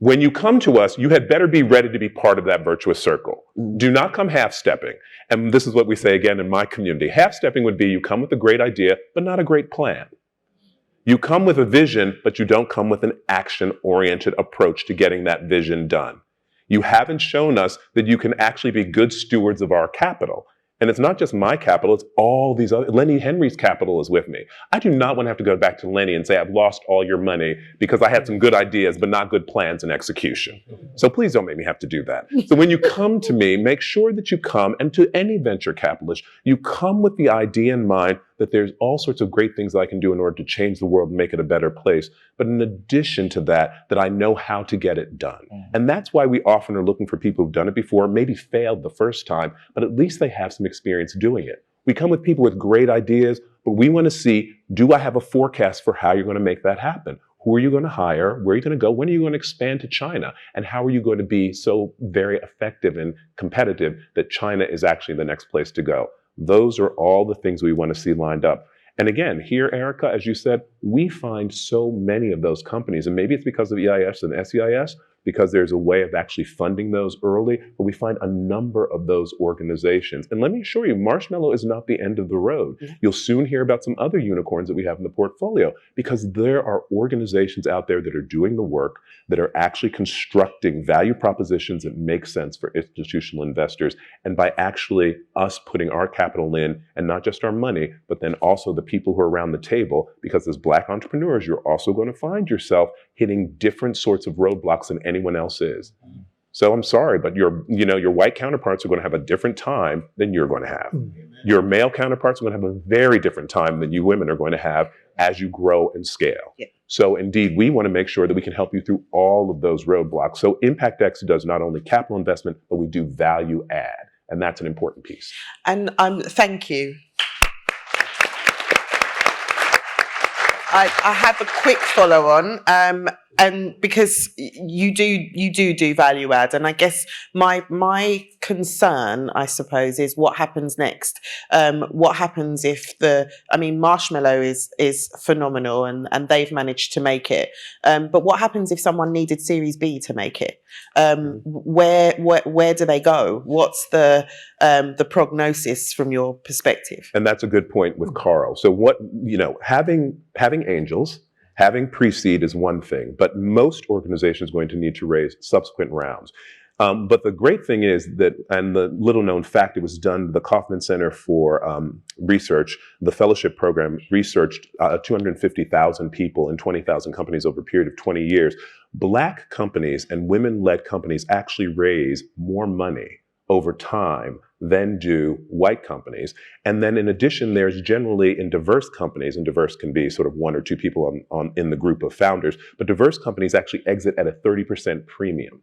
When you come to us, you had better be ready to be part of that virtuous circle. Do not come half-stepping. And this is what we say again in my community. Half-stepping would be you come with a great idea, but not a great plan. You come with a vision, but you don't come with an action-oriented approach to getting that vision done. You haven't shown us that you can actually be good stewards of our capital. And it's not just my capital, it's all these other, Lenny Henry's capital is with me. I do not want to have to go back to Lenny and say, I've lost all your money because I had some good ideas, but not good plans and execution. So please don't make me have to do that. So when you come to me, make sure that you come, and to any venture capitalist, you come with the idea in mind that there's all sorts of great things that I can do in order to change the world and make it a better place. But in addition to that, that I know how to get it done. And that's why we often are looking for people who've done it before, maybe failed the first time, but at least they have some experience doing it. We come with people with great ideas, but we want to see, do I have a forecast for how you're going to make that happen? Who are you going to hire? Where are you going to go? When are you going to expand to China? And how are you going to be so very effective and competitive that China is actually the next place to go? Those are all the things we want to see lined up. And again, here, Erica, as you said, we find so many of those companies, and maybe it's because of EIS and SEIS, because there's a way of actually funding those early, but we find a number of those organizations. And let me assure you, Marshmallow is not the end of the road. You'll soon hear about some other unicorns that we have in the portfolio, because there are organizations out there that are doing the work, that are actually constructing value propositions that make sense for institutional investors. And by actually us putting our capital in, and not just our money, but then also the people who are around the table, because as Black entrepreneurs, you're also going to find yourself hitting different sorts of roadblocks than anyone else is. So I'm sorry, but your white counterparts are going to have a different time than you're going to have. Your male counterparts are going to have a very different time than you women are going to have as you grow and scale. So indeed, we want to make sure that we can help you through all of those roadblocks. So ImpactX does not only capital investment, but we do value add. And that's an important piece. And thank you. I have a quick follow on, and because you do value add, and I guess my concern, I suppose, is what happens next. What happens if Marshmallow is phenomenal and they've managed to make it, but what happens if someone needed Series B to make it? Where do they go? What's the prognosis from your perspective? And that's a good point with Carl. So having angels, having pre-seed is one thing, but most organizations are going to need to raise subsequent rounds. But the great thing is that, and the little known fact, it was done, the Kauffman Center for Research, the fellowship program researched 250,000 people in 20,000 companies over a period of 20 years. Black companies and women-led companies actually raise more money over time than do white companies. And then in addition, there's generally in diverse companies, and diverse can be sort of one or two people in the group of founders, but diverse companies actually exit at a 30% premium.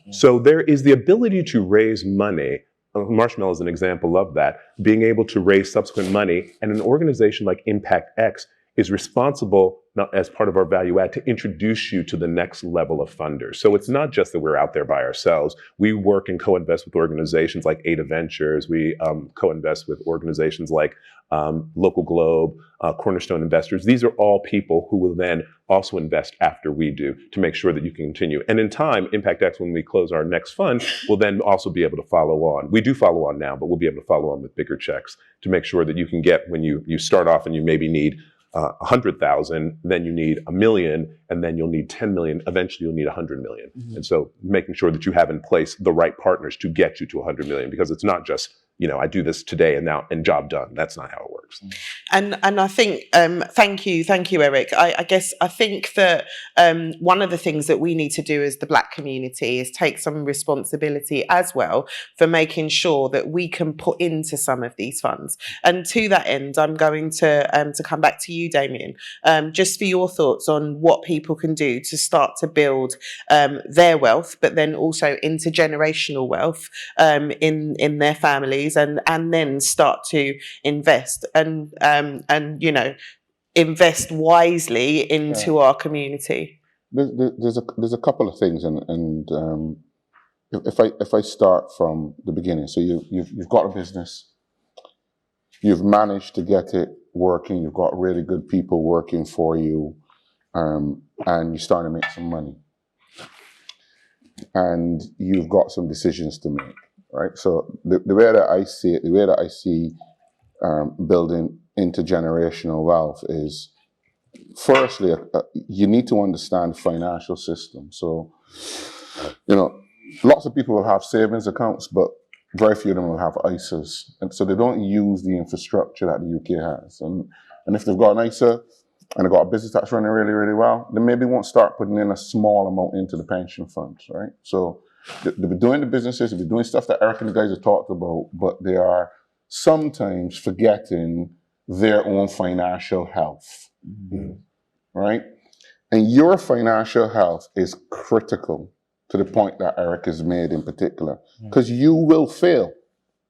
So there is the ability to raise money. Marshmallow is an example of that, being able to raise subsequent money. And an organization like ImpactX is responsible, not as part of our value add, to introduce you to the next level of funders. So it's not just that we're out there by ourselves. We work and co-invest with organizations like Ada Ventures. We co-invest with organizations like Local Globe, Cornerstone Investors. These are all people who will then also invest after we do to make sure that you can continue. And in time, ImpactX, when we close our next fund, will then also be able to follow on. We do follow on now, but we'll be able to follow on with bigger checks to make sure that you can get, when you start off and you maybe need 100,000, then you need 1 million, and then you'll need 10 million. Eventually, you'll need 100 million. And so making sure that you have in place the right partners to get you to 100 million, because it's not just, I do this today and job done. That's not how it works. And I think, thank you, Eric. I guess I think that one of the things that we need to do as the Black community is take some responsibility as well for making sure that we can put into some of these funds. And to that end, I'm going to come back to you, Damien, just for your thoughts on what people can do to start to build their wealth, but then also intergenerational wealth in their families, and then start to invest and invest wisely into our community. There's a couple of things, and if I start from the beginning, so you've got a business, you've managed to get it working, you've got really good people working for you, and you're starting to make some money, and you've got some decisions to make. Right, so the way that I see it, the way that I see building intergenerational wealth is, firstly, you need to understand financial system. So, lots of people will have savings accounts, but very few of them will have ISAs. And so they don't use the infrastructure that the UK has. And if they've got an ISA and they've got a business that's running really, really well, they maybe won't start putting in a small amount into the pension funds, right? So they'll be doing the businesses, they'll be doing stuff that Eric and the guys have talked about, but they are sometimes forgetting their own financial health, right? And your financial health is critical to the point that Eric has made in particular, because you will fail.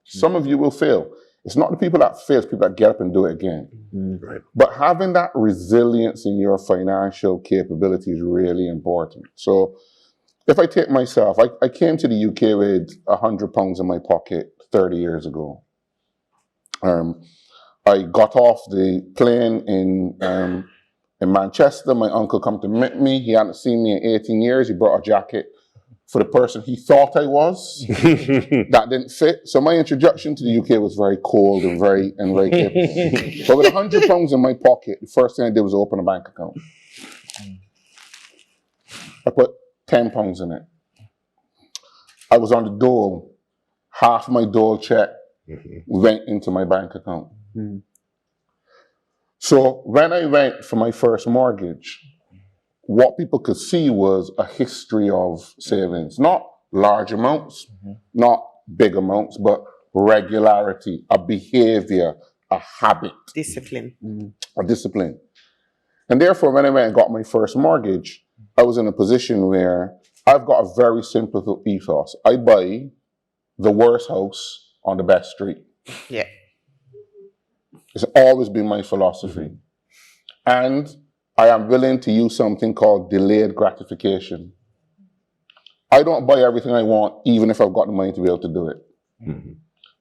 Some of you will fail. It's not the people that fail, it's people that get up and do it again. Right. But having that resilience in your financial capability is really important. So if I take myself, I came to the UK with £100 in my pocket 30 years ago. I got off the plane in Manchester. My uncle come to meet me. He hadn't seen me in 18 years. He brought a jacket for the person he thought I was. That didn't fit. So my introduction to the UK was very cold and very capable. But with £100 in my pocket, the first thing I did was open a bank account. I put £10 in it. I was on the dole. Half my dole check went into my bank account. So when I went for my first mortgage, what people could see was a history of savings, not large amounts, not big amounts, but regularity, a behavior, a habit. Discipline. A discipline. And therefore, when I went and got my first mortgage, I was in a position where I've got a very simple ethos. I buy the worst house on the best street. Yeah. It's always been my philosophy. And I am willing to use something called delayed gratification. I don't buy everything I want, even if I've got the money to be able to do it.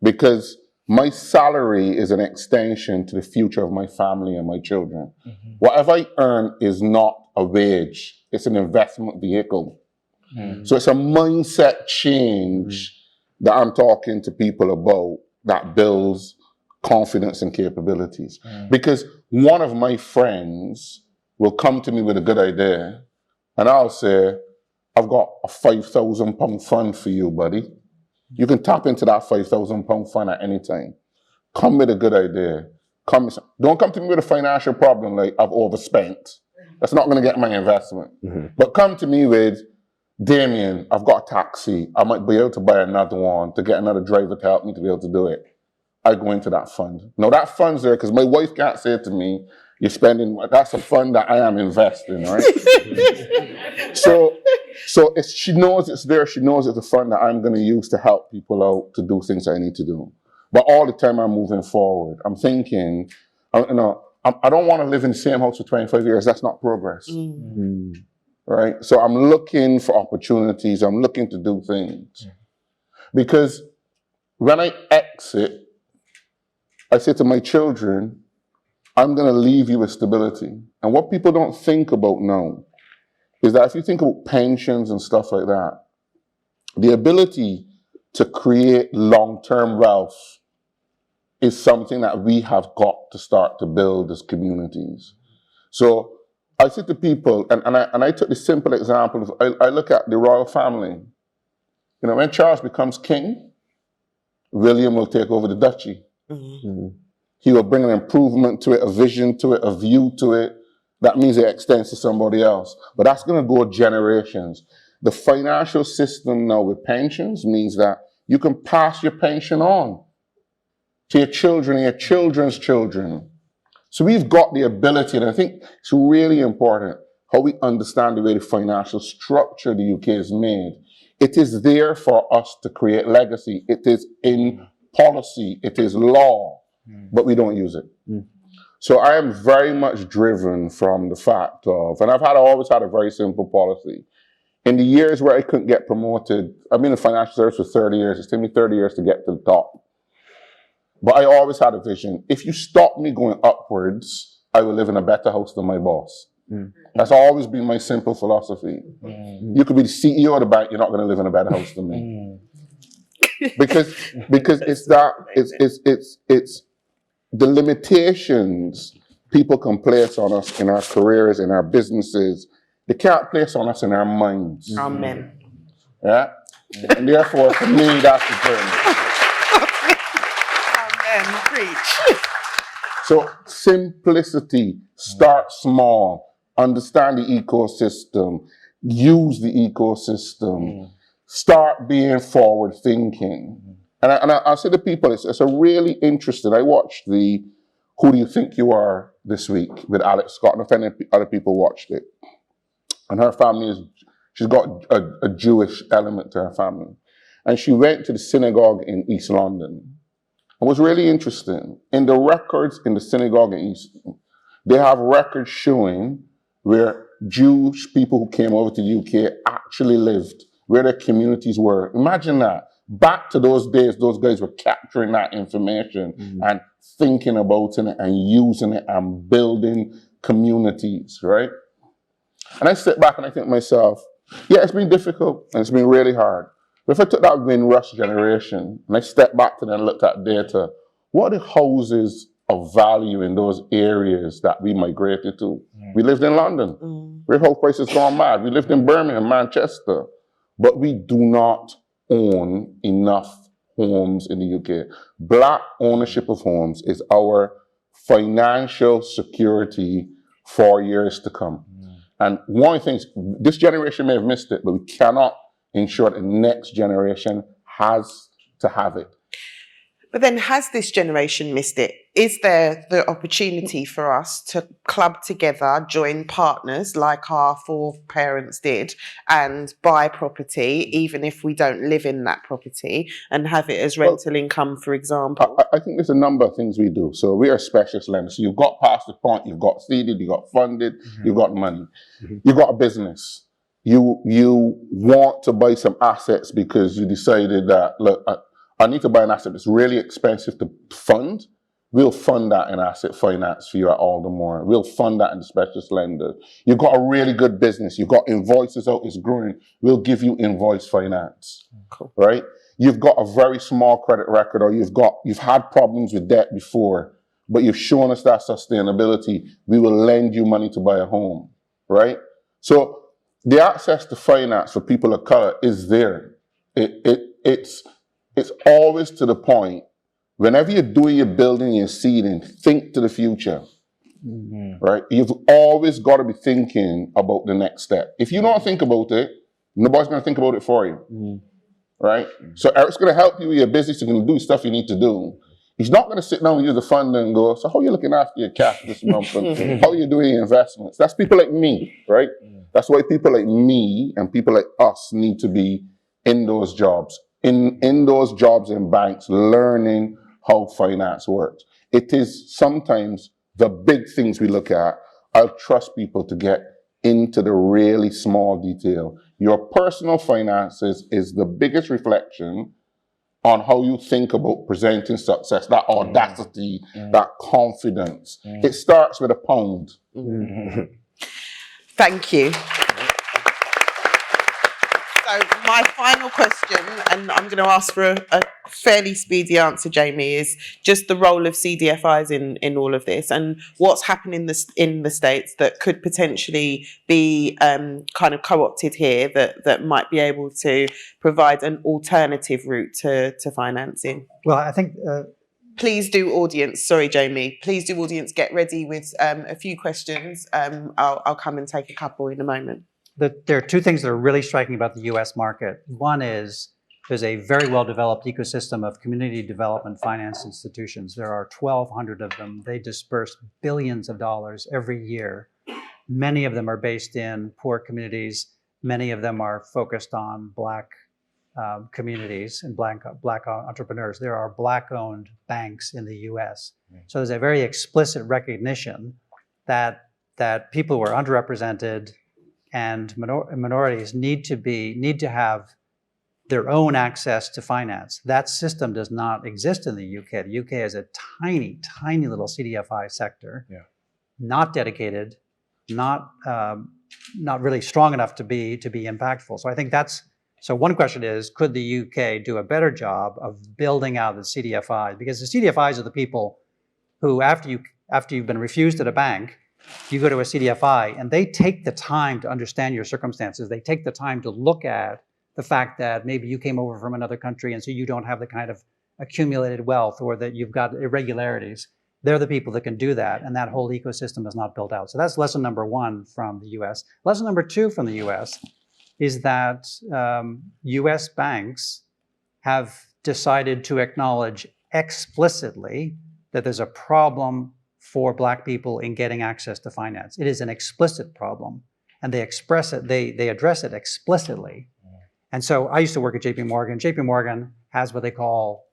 Because my salary is an extension to the future of my family and my children. Whatever I earn is not a wage, it's an investment vehicle. So it's a mindset change that I'm talking to people about that builds confidence and capabilities. Because one of my friends will come to me with a good idea and I'll say, I've got a £5,000 fund for you, buddy. You can tap into that £5,000 fund at any time. Come with a good idea. Don't come to me with a financial problem like I've overspent. That's not going to get my investment. But come to me with, Damien, I've got a taxi. I might be able to buy another one to get another driver to help me to be able to do it. I go into that fund. Now that fund's there because my wife can't say to me, you're spending, that's a fund that I am investing, right? So if she knows it's there, she knows it's a fund that I'm going to use to help people out to do things I need to do. But all the time I'm moving forward, I'm thinking, I don't want to live in the same house for 25 years. That's not progress. Right? So I'm looking for opportunities. I'm looking to do things. Because when I exit, I say to my children, I'm going to leave you with stability. And what people don't think about now is that if you think about pensions and stuff like that, the ability to create long-term wealth is something that we have got to start to build as communities. So I say to people, and I took the simple example of, I look at the royal family. You know, when Charles becomes king, William will take over the duchy. He will bring an improvement to it, a vision to it, a view to it. That means it extends to somebody else. But that's going to go generations. The financial system now with pensions means that you can pass your pension on to your children and your children's children. So we've got the ability, and I think it's really important how we understand the way the financial structure the UK is made. It is there for us to create legacy. It is in policy. It is law, but we don't use it. So I am very much driven from the fact of, and I've always had a very simple policy. In the years where I couldn't get promoted, I've been in financial service for 30 years. It's taken me 30 years to get to the top. But I always had a vision. If you stop me going upwards, I will live in a better house than my boss. That's always been my simple philosophy. You could be the CEO of the bank, you're not going to live in a better house than me. Because it's that, it's the limitations people can place on us in our careers, in our businesses, they can't place on us in our minds. Amen. Yeah? And therefore, for me, that's the journey. So simplicity, start small, understand the ecosystem, use the ecosystem, start being forward thinking. And I say to people, it's a really interesting, I watched the Who Do You Think You Are this week with Alex Scott, and if any other people watched it. And her family she's got a Jewish element to her family. And she went to the synagogue in East London. It was really interesting. In the records in the synagogue in East, they have records showing where Jewish people who came over to the UK actually lived, where their communities were. Imagine that. Back to those days, those guys were capturing that information and thinking about it and using it and building communities, right? And I sit back and I think to myself, yeah, it's been difficult and it's been really hard. But if I took that Windrush generation and I stepped back to them and looked at data, what are the houses of value in those areas that we migrated to? We lived in London. Where house prices gone mad. We lived in Birmingham, Manchester. But we do not own enough homes in the UK. Black ownership of homes is our financial security for years to come. And one of the things, this generation may have missed it, but we cannot ensure the next generation has to have it. But then has this generation missed it? Is there the opportunity for us to club together, join partners like our foreparents did, and buy property, even if we don't live in that property, and have it as rental income, for example? I think there's a number of things we do. So we are specialist lenders. So you've got past the point, you've got seeded, you've got funded, you've got money. You've got a business. You want to buy some assets because you decided that, look, I need to buy an asset that's really expensive to fund. We'll fund that in asset finance for you at Aldermore. We'll fund that in the specialist lender. You've got a really good business. You've got invoices out, it's growing. We'll give you invoice finance, right? You've got a very small credit record, or you've had problems with debt before, but you've shown us that sustainability. We will lend you money to buy a home, right? So the access to finance for people of color is there. It's always to the point, whenever you're doing your building, your seeding, think to the future, right? You've always got to be thinking about the next step. If you don't think about it, nobody's going to think about it for you, right? So Eric's going to help you with your business. You're going to do stuff you need to do. He's not going to sit down with you, the fund, and go, so how are you looking after your cash this month? And how are you doing your investments? That's people like me, right? That's why people like me and people like us need to be in those jobs. In those jobs in banks, learning how finance works. It is sometimes the big things we look at. I'll trust people to get into the really small detail. Your personal finances is the biggest reflection on how you think about presenting success, that audacity, that confidence. It starts with a pound. Thank you. So my final question, and I'm going to ask for a fairly speedy answer, Jamie, is just the role of CDFIs in all of this, and what's happening in the States that could potentially be kind of co-opted here that might be able to provide an alternative route to financing. Well, I think Please do, audience. Sorry, Jamie. Please do, audience. Get ready with a few questions. I'll come and take a couple in a moment. there are two things that are really striking about the US market. One is there's a very well-developed ecosystem of community development finance institutions. There are 1,200 of them. They disperse billions of dollars every year. Many of them are based in poor communities. Many of them are focused on Black communities and Black entrepreneurs. There are Black-owned banks in the US. So there's a very explicit recognition that people who are underrepresented and minorities need to have their own access to finance. That system does not exist in the UK. The UK has a tiny, tiny little CDFI sector, not dedicated, not really strong enough to be impactful. So I think so one question is, could the UK do a better job of building out the CDFI? Because the CDFIs are the people who, after you've been refused at a bank, you go to a CDFI and they take the time to understand your circumstances. They take the time to look at the fact that maybe you came over from another country and so you don't have the kind of accumulated wealth, or that you've got irregularities. they're the people that can do that, and that whole ecosystem is not built out. So that's lesson number one from the US. Lesson number two from the US is that US banks have decided to acknowledge explicitly that there's a problem for Black people in getting access to finance. It is an explicit problem, and they express it, they address it explicitly. And so I used to work at JP Morgan. JP Morgan has what they call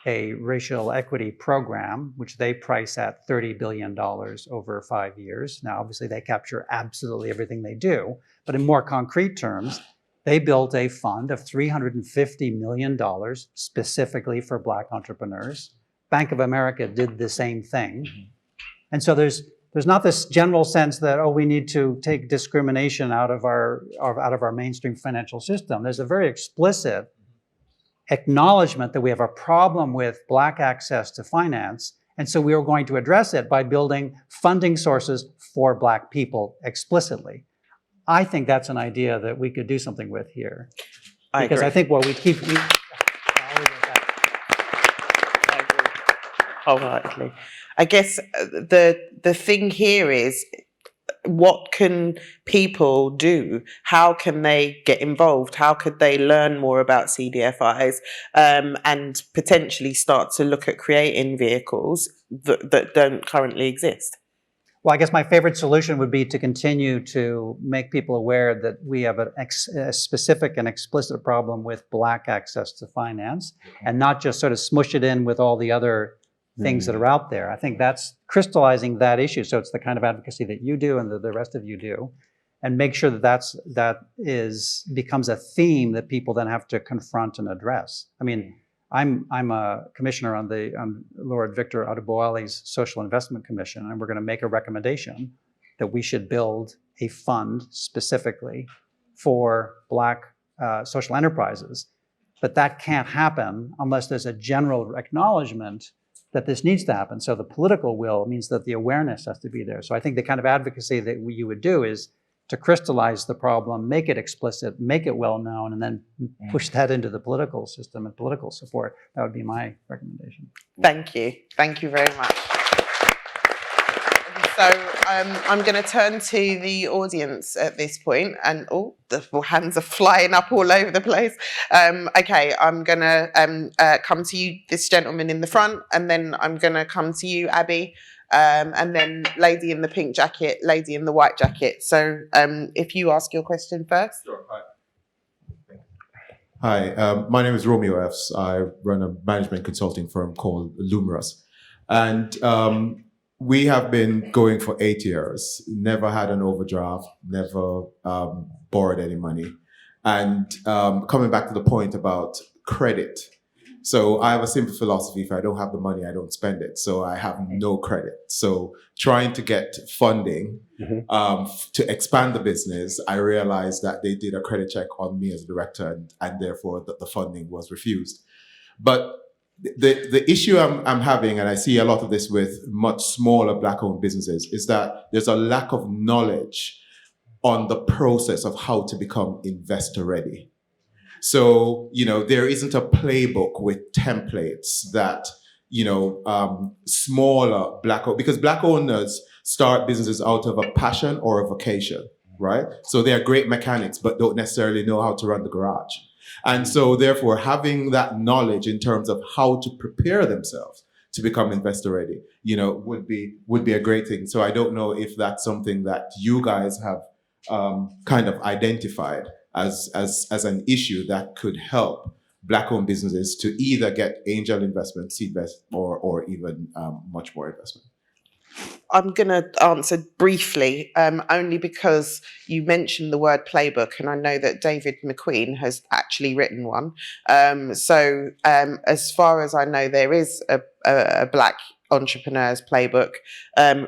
a racial equity program, which they price at $30 billion over 5 years. Now, obviously, they capture absolutely everything they do, but in more concrete terms, they built a fund of $350 million specifically for Black entrepreneurs. Bank of America did the same thing. And so there's not this general sense that, oh, we need to take discrimination out of our mainstream financial system. There's a very explicit acknowledgement that we have a problem with Black access to finance, and so we are going to address it by building funding sources for Black people explicitly. I think that's an idea that we could do something with here. Because I think what we keep... I agree wholeheartedly. I guess the thing here is, what can people do? How can they get involved? How could they learn more about CDFIs and potentially start to look at creating vehicles that don't currently exist? Well, I guess my favorite solution would be to continue to make people aware that we have a specific and explicit problem with Black access to finance, and not just sort of smush it in with all the other things that are out there. I think that's crystallizing that issue. So it's the kind of advocacy that you do and that the rest of you do, and make sure that becomes a theme that people then have to confront and address. I mean, I'm a commissioner on Lord Victor Adeboale's Social Investment Commission, and we're going to make a recommendation that we should build a fund specifically for Black social enterprises. But that can't happen unless there's a general acknowledgement that this needs to happen. So the political will means that the awareness has to be there. So I think the kind of advocacy that you would do is to crystallize the problem, make it explicit, make it well known, and then push that into the political system and political support. That would be my recommendation. Thank you. Thank you very much. So I'm going to turn to the audience at this point, and the hands are flying up all over the place. Okay, I'm going to come to you, this gentleman in the front, and then I'm going to come to you, Abby, and then lady in the pink jacket, lady in the white jacket. So if you ask your question first. Sure. Hi, my name is Romeo Fs. I run a management consulting firm called Lumerous. And we have been going for 8 years, never had an overdraft, never borrowed any money. And coming back to the point about credit. So I have a simple philosophy: if I don't have the money, I don't spend it. So I have no credit. So trying to get funding to expand the business, I realized that they did a credit check on me as a director, and therefore the funding was refused. But the issue I'm having, and I see a lot of this with much smaller Black-owned businesses, is that there's a lack of knowledge on the process of how to become investor ready. So, there isn't a playbook with templates that, smaller because Black owners start businesses out of a passion or a vocation, right? So they are great mechanics, but don't necessarily know how to run the garage. And so therefore, having that knowledge in terms of how to prepare themselves to become investor ready, would be a great thing. So I don't know if that's something that you guys have kind of identified as an issue that could help Black-owned businesses to either get angel investment, seed invest, or even much more investment. I'm going to answer briefly, only because you mentioned the word playbook, and I know that David McQueen has actually written one. So as far as I know, there is a Black Entrepreneur's Playbook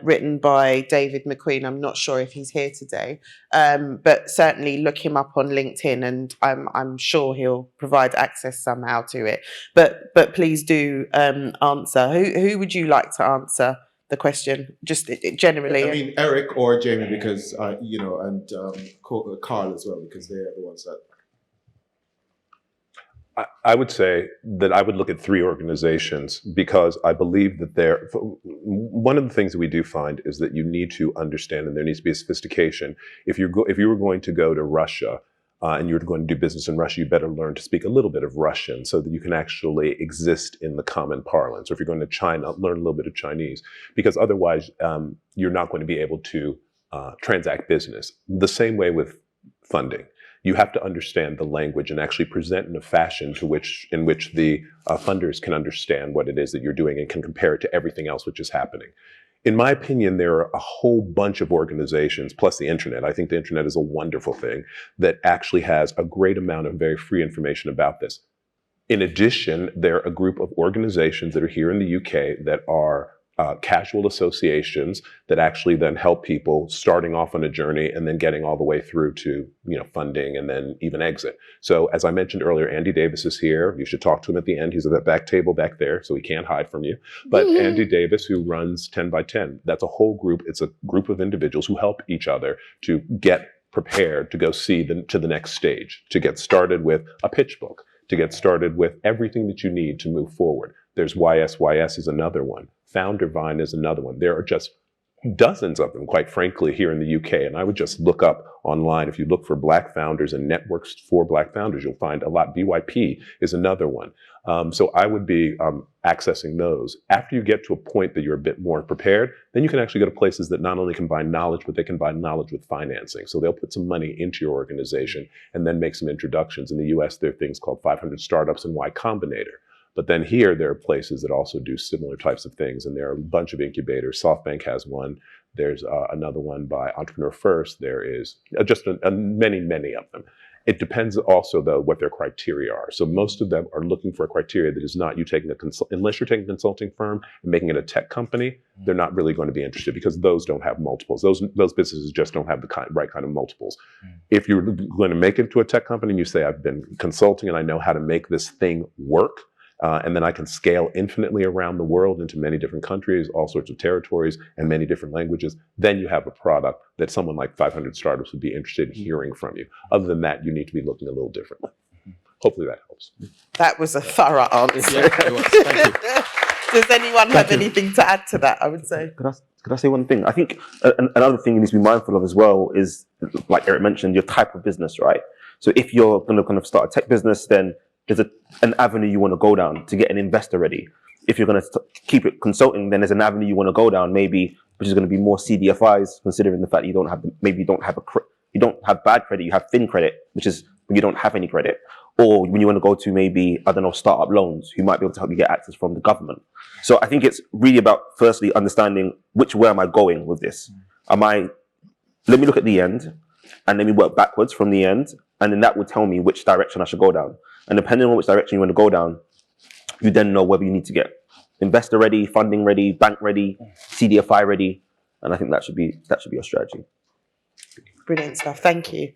written by David McQueen. I'm not sure if he's here today, but certainly look him up on LinkedIn, and I'm sure he'll provide access somehow to it. But please do answer. Who would you like to answer the question, just generally? I mean, Eric or Jamie, because and Carl as well, because they're the ones that. I would say that I would look at 3 organizations because I believe that one of the things that we do find is that you need to understand, and there needs to be a sophistication. If you were going to go to Russia and you're going to do business in Russia, you better learn to speak a little bit of Russian so that you can actually exist in the common parlance. Or if you're going to China, learn a little bit of Chinese, because otherwise you're not going to be able to transact business. The same way with funding. You have to understand the language and actually present in a fashion in which the funders can understand what it is that you're doing and can compare it to everything else which is happening. In my opinion, there are a whole bunch of organizations, plus the internet. I think the internet is a wonderful thing that actually has a great amount of very free information about this. In addition, there are a group of organizations that are here in the UK that are casual associations that actually then help people starting off on a journey and then getting all the way through to funding and then even exit. So as I mentioned earlier, Andy Davis is here. You should talk to him at the end. He's at that back table back there, so he can't hide from you. But Andy Davis, who runs 10 by 10, that's a whole group. It's a group of individuals who help each other to get prepared to go to the next stage, to get started with a pitch book, to get started with everything that you need to move forward. There's YSYS is another one. Founder Vine is another one. There are just dozens of them, quite frankly, here in the UK. And I would just look up online. If you look for Black founders and networks for Black founders, you'll find a lot. BYP is another one. So I would be accessing those. After you get to a point that you're a bit more prepared, then you can actually go to places that not only combine knowledge, but they combine knowledge with financing. So they'll put some money into your organization and then make some introductions. In the US, there are things called 500 Startups and Y Combinator. But then here, there are places that also do similar types of things, and there are a bunch of incubators. SoftBank has one. There's another one by Entrepreneur First. There is just many, many of them. It depends also, though, what their criteria are. So most of them are looking for a criteria that is not you taking unless you're taking a consulting firm and making it a tech company, they're not really going to be interested because those don't have multiples. Those businesses just don't have the right kind of multiples. If you're going to make it to a tech company and you say, I've been consulting and I know how to make this thing work, and then I can scale infinitely around the world into many different countries, all sorts of territories, and many different languages, then you have a product that someone like 500 Startups would be interested in hearing from you. Other than that, you need to be looking a little differently. Hopefully that helps. That was a thorough answer. Yeah, it was. Thank you. Does anyone have anything to add to that, I would say? Could I say one thing? I think another thing you need to be mindful of as well is, like Eric mentioned, your type of business, right? So if you're going to kind of start a tech business, then there's an avenue you want to go down to get an investor ready. If you're going to keep it consulting, then there's an avenue you want to go down, maybe, which is going to be more CDFIs, considering the fact you don't have bad credit, you have thin credit, which is when you don't have any credit. Or when you want to go to maybe, I don't know, startup loans, who might be able to help you get access from the government. So I think it's really about firstly understanding where am I going with this? Let me look at the end and let me work backwards from the end. And then that will tell me which direction I should go down. And depending on which direction you want to go down, you then know whether you need to get investor ready, funding ready, bank ready, CDFI ready. And I think that should be your strategy. Brilliant stuff. Thank you.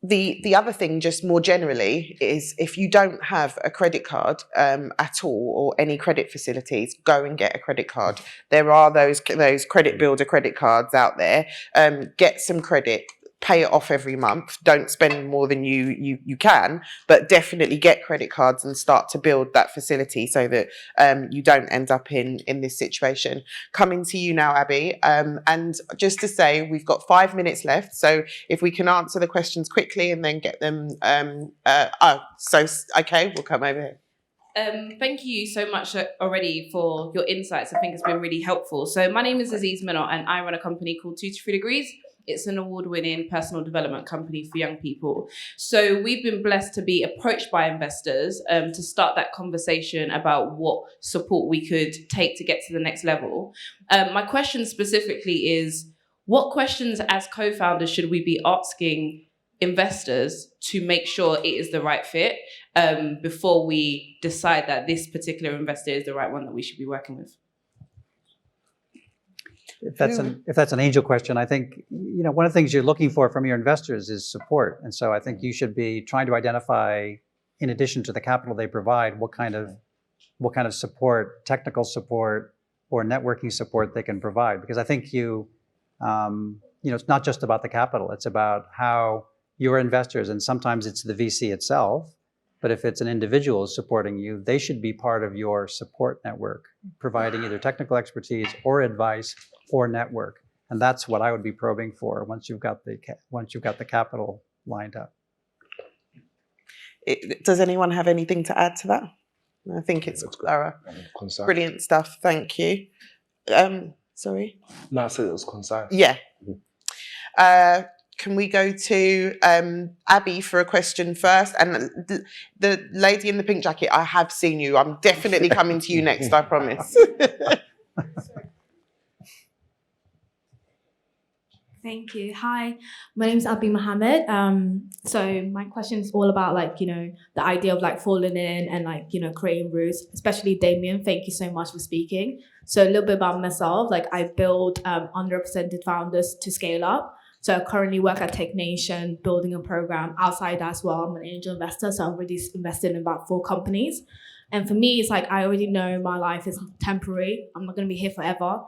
The other thing, just more generally, is if you don't have a credit card at all or any credit facilities, go and get a credit card. There are those credit builder credit cards out there. Get some credit. Pay it off every month. Don't spend more than you can, but definitely get credit cards and start to build that facility so that you don't end up in this situation. Coming to you now, Abby, and just to say we've got 5 minutes left, so if we can answer the questions quickly and then get them. Okay, we'll come over here. Thank you so much already for your insights. I think it's been really helpful. So my name is Aziz Minot and I run a company called 2 to 3 Degrees. It's an award-winning personal development company for young people. So we've been blessed to be approached by investors to start that conversation about what support we could take to get to the next level. My question specifically is, what questions as co-founders should we be asking investors to make sure it is the right fit before we decide that this particular investor is the right one that we should be working with? If that's an angel question, I think one of the things you're looking for from your investors is support, and so I think you should be trying to identify, in addition to the capital they provide, what kind of support, technical support or networking support they can provide. Because I think it's not just about the capital; it's about how your investors, and sometimes it's the VC itself, But if it's an individual supporting you, they should be part of your support network, providing either technical expertise or advice or network. And that's what I would be probing for once you've got the capital lined up. Does anyone have anything to add to that? I think it's thorough. Brilliant stuff. Thank you. Sorry? No, I said it was concise. Yeah. Can we go to Abby for a question first? And the lady in the pink jacket, I have seen you. I'm definitely coming to you next, I promise. Thank you. Hi, my name is Abby Mohammed. So my question is all about the idea of falling in and creating roots, especially Damien. Thank you so much for speaking. So a little bit about myself. I build underrepresented founders to scale up. So I currently work at Tech Nation, building a program. Outside that as well, I'm an angel investor. So I've already invested in about 4 companies. And for me, it's I already know my life is temporary. I'm not going to be here forever.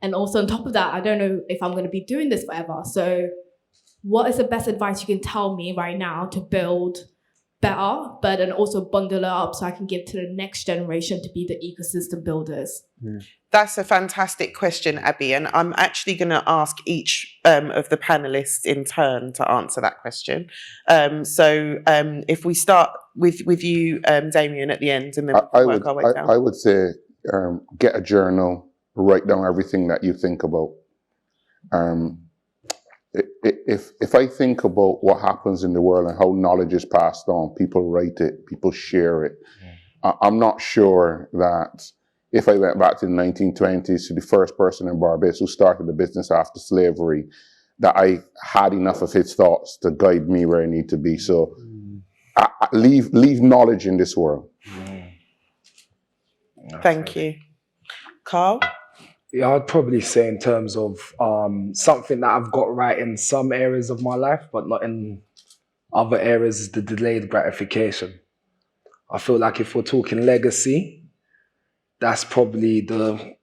And also on top of that, I don't know if I'm going to be doing this forever. So what is the best advice you can tell me right now to build better, but then also bundle it up so I can give to the next generation to be the ecosystem builders? That's a fantastic question, Abby. And I'm actually going to ask each of the panelists in turn to answer that question. So if we start with you, Damien, at the end, and then we can work our way down. I would say get a journal. Write down everything that you think about. If I think about what happens in the world and how knowledge is passed on, people write it, people share it. I'm not sure that if I went back to the 1920s to the first person in Barbados who started a business after slavery, that I had enough of his thoughts to guide me where I need to be. So leave knowledge in this world. Thank you. Carl? Yeah, I'd probably say in terms of something that I've got right in some areas of my life, but not in other areas, is the delayed gratification. I feel like if we're talking legacy, that's probably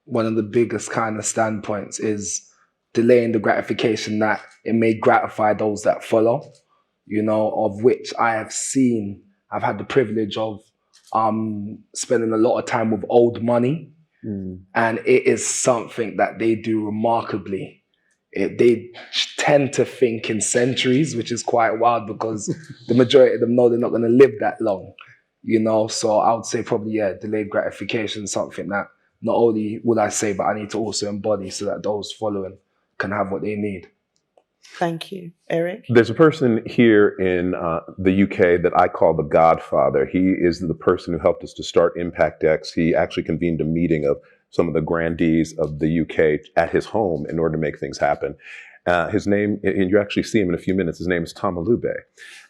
one of the biggest kind of standpoints, is delaying the gratification that it may gratify those that follow, of which I have seen. I've had the privilege of spending a lot of time with old money. And it is something that they do remarkably. They tend to think in centuries, which is quite wild because the majority of them know they're not going to live that long, So I would say probably, delayed gratification is something that not only would I say, but I need to also embody so that those following can have what they need. Thank you. Eric? There's a person here in the UK that I call the Godfather. He is the person who helped us to start Impact X. He actually convened a meeting of some of the grandees of the UK at his home in order to make things happen. His name, and you actually see him in a few minutes, his name is Tom Alube.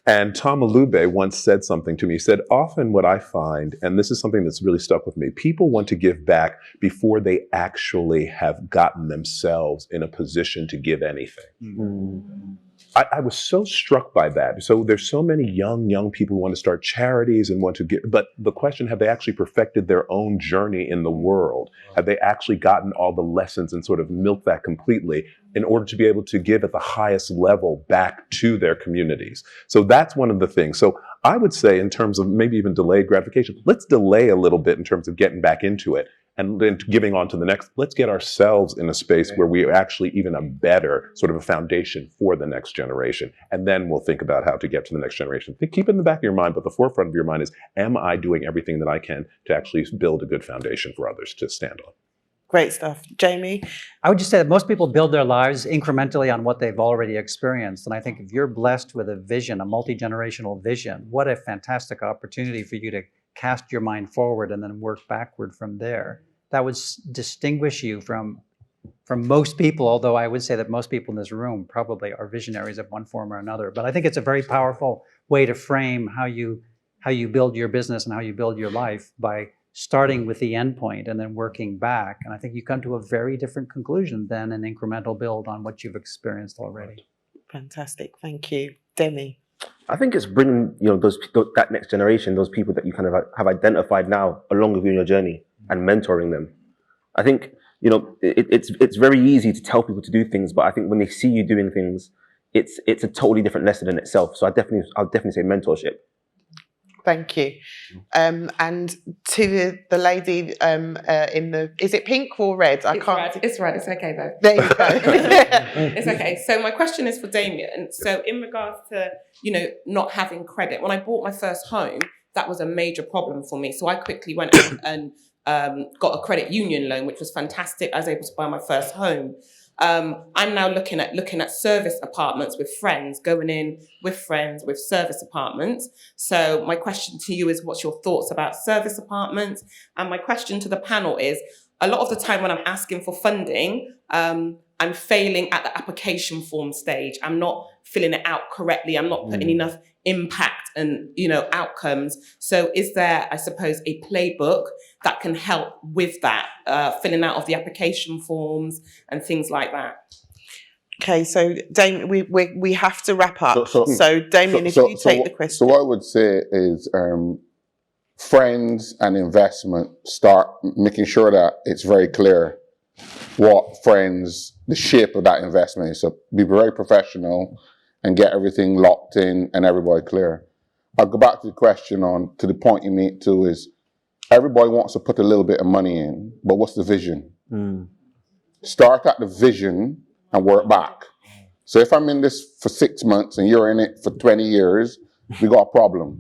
And Tom Alube once said something to me. He said, often what I find, and this is something that's really stuck with me, people want to give back before they actually have gotten themselves in a position to give anything. I was so struck by that. So there's so many young people who want to start charities and want to give, but the question, have they actually perfected their own journey in the world? Have they actually gotten all the lessons and sort of milked that completely in order to be able to give at the highest level back to their communities? So that's one of the things. So I would say, in terms of maybe even delayed gratification, let's delay a little bit in terms of getting back into it. And then giving on to the next, let's get ourselves in a space where we are actually even a better sort of a foundation for the next generation. And then we'll think about how to get to the next generation. Keep it in the back of your mind, but the forefront of your mind is, am I doing everything that I can to actually build a good foundation for others to stand on? Great stuff. Jamie? I would just say that most people build their lives incrementally on what they've already experienced. And I think if you're blessed with a vision, a multi-generational vision, what a fantastic opportunity for you to cast your mind forward and then work backward from there. That would distinguish you from most people, although I would say that most people in this room probably are visionaries of one form or another. But I think it's a very powerful way to frame how you build your business and how you build your life, by starting with the end point and then working back. And I think you come to a very different conclusion than an incremental build on what you've experienced already. Fantastic. Thank you. Demi? I think it's bringing, that next generation, those people that you kind of have identified now along with you in your journey, and mentoring them. I think, it's very easy to tell people to do things, but I think when they see you doing things, it's a totally different lesson in itself. So I'll definitely say mentorship. Thank you. And to the lady in the, is it pink or red? It's red. It's okay though. There you go. It's okay. So my question is for Damien. So in regards to, not having credit, when I bought my first home, that was a major problem for me. So I quickly went out and got a credit union loan, which was fantastic. I was able to buy my first home. I'm now looking at service apartments with friends, going in with friends with service apartments. So my question to you is, what's your thoughts about service apartments? And my question to the panel is, a lot of the time when I'm asking for funding, I'm failing at the application form stage. I'm not filling it out correctly. I'm not putting enough impact and, outcomes. So is there, I suppose, a playbook that can help with that, filling out of the application forms and things like that? Okay, so Damien, we have to wrap up. So Damien, if you take the question. So what I would say is friends and investment, start making sure that it's very clear what the shape of that investment is. So be very professional and get everything locked in and everybody clear. I'll go back to the question to the point you made too, is everybody wants to put a little bit of money in, but what's the vision? Start at the vision and work back. So if I'm in this for 6 months and you're in it for 20 years, we got a problem.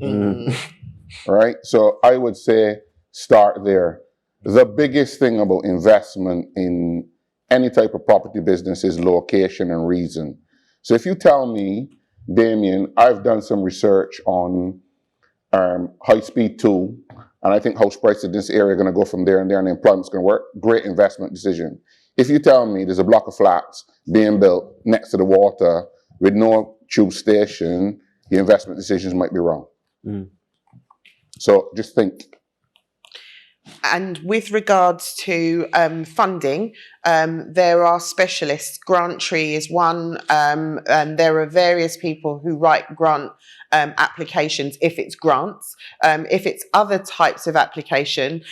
Right? So I would say start there. The biggest thing about investment in any type of property business is location and reason. So if you tell me, Damien, I've done some research on high speed 2, and I think house prices in this area are going to go from there and there, and the employment's going to work, great investment decision. If you tell me there's a block of flats being built next to the water with no tube station, the investment decisions might be wrong. So just think. And with regards to funding, there are specialists. Granttree is one, and there are various people who write grant applications if it's grants. If it's other types of application,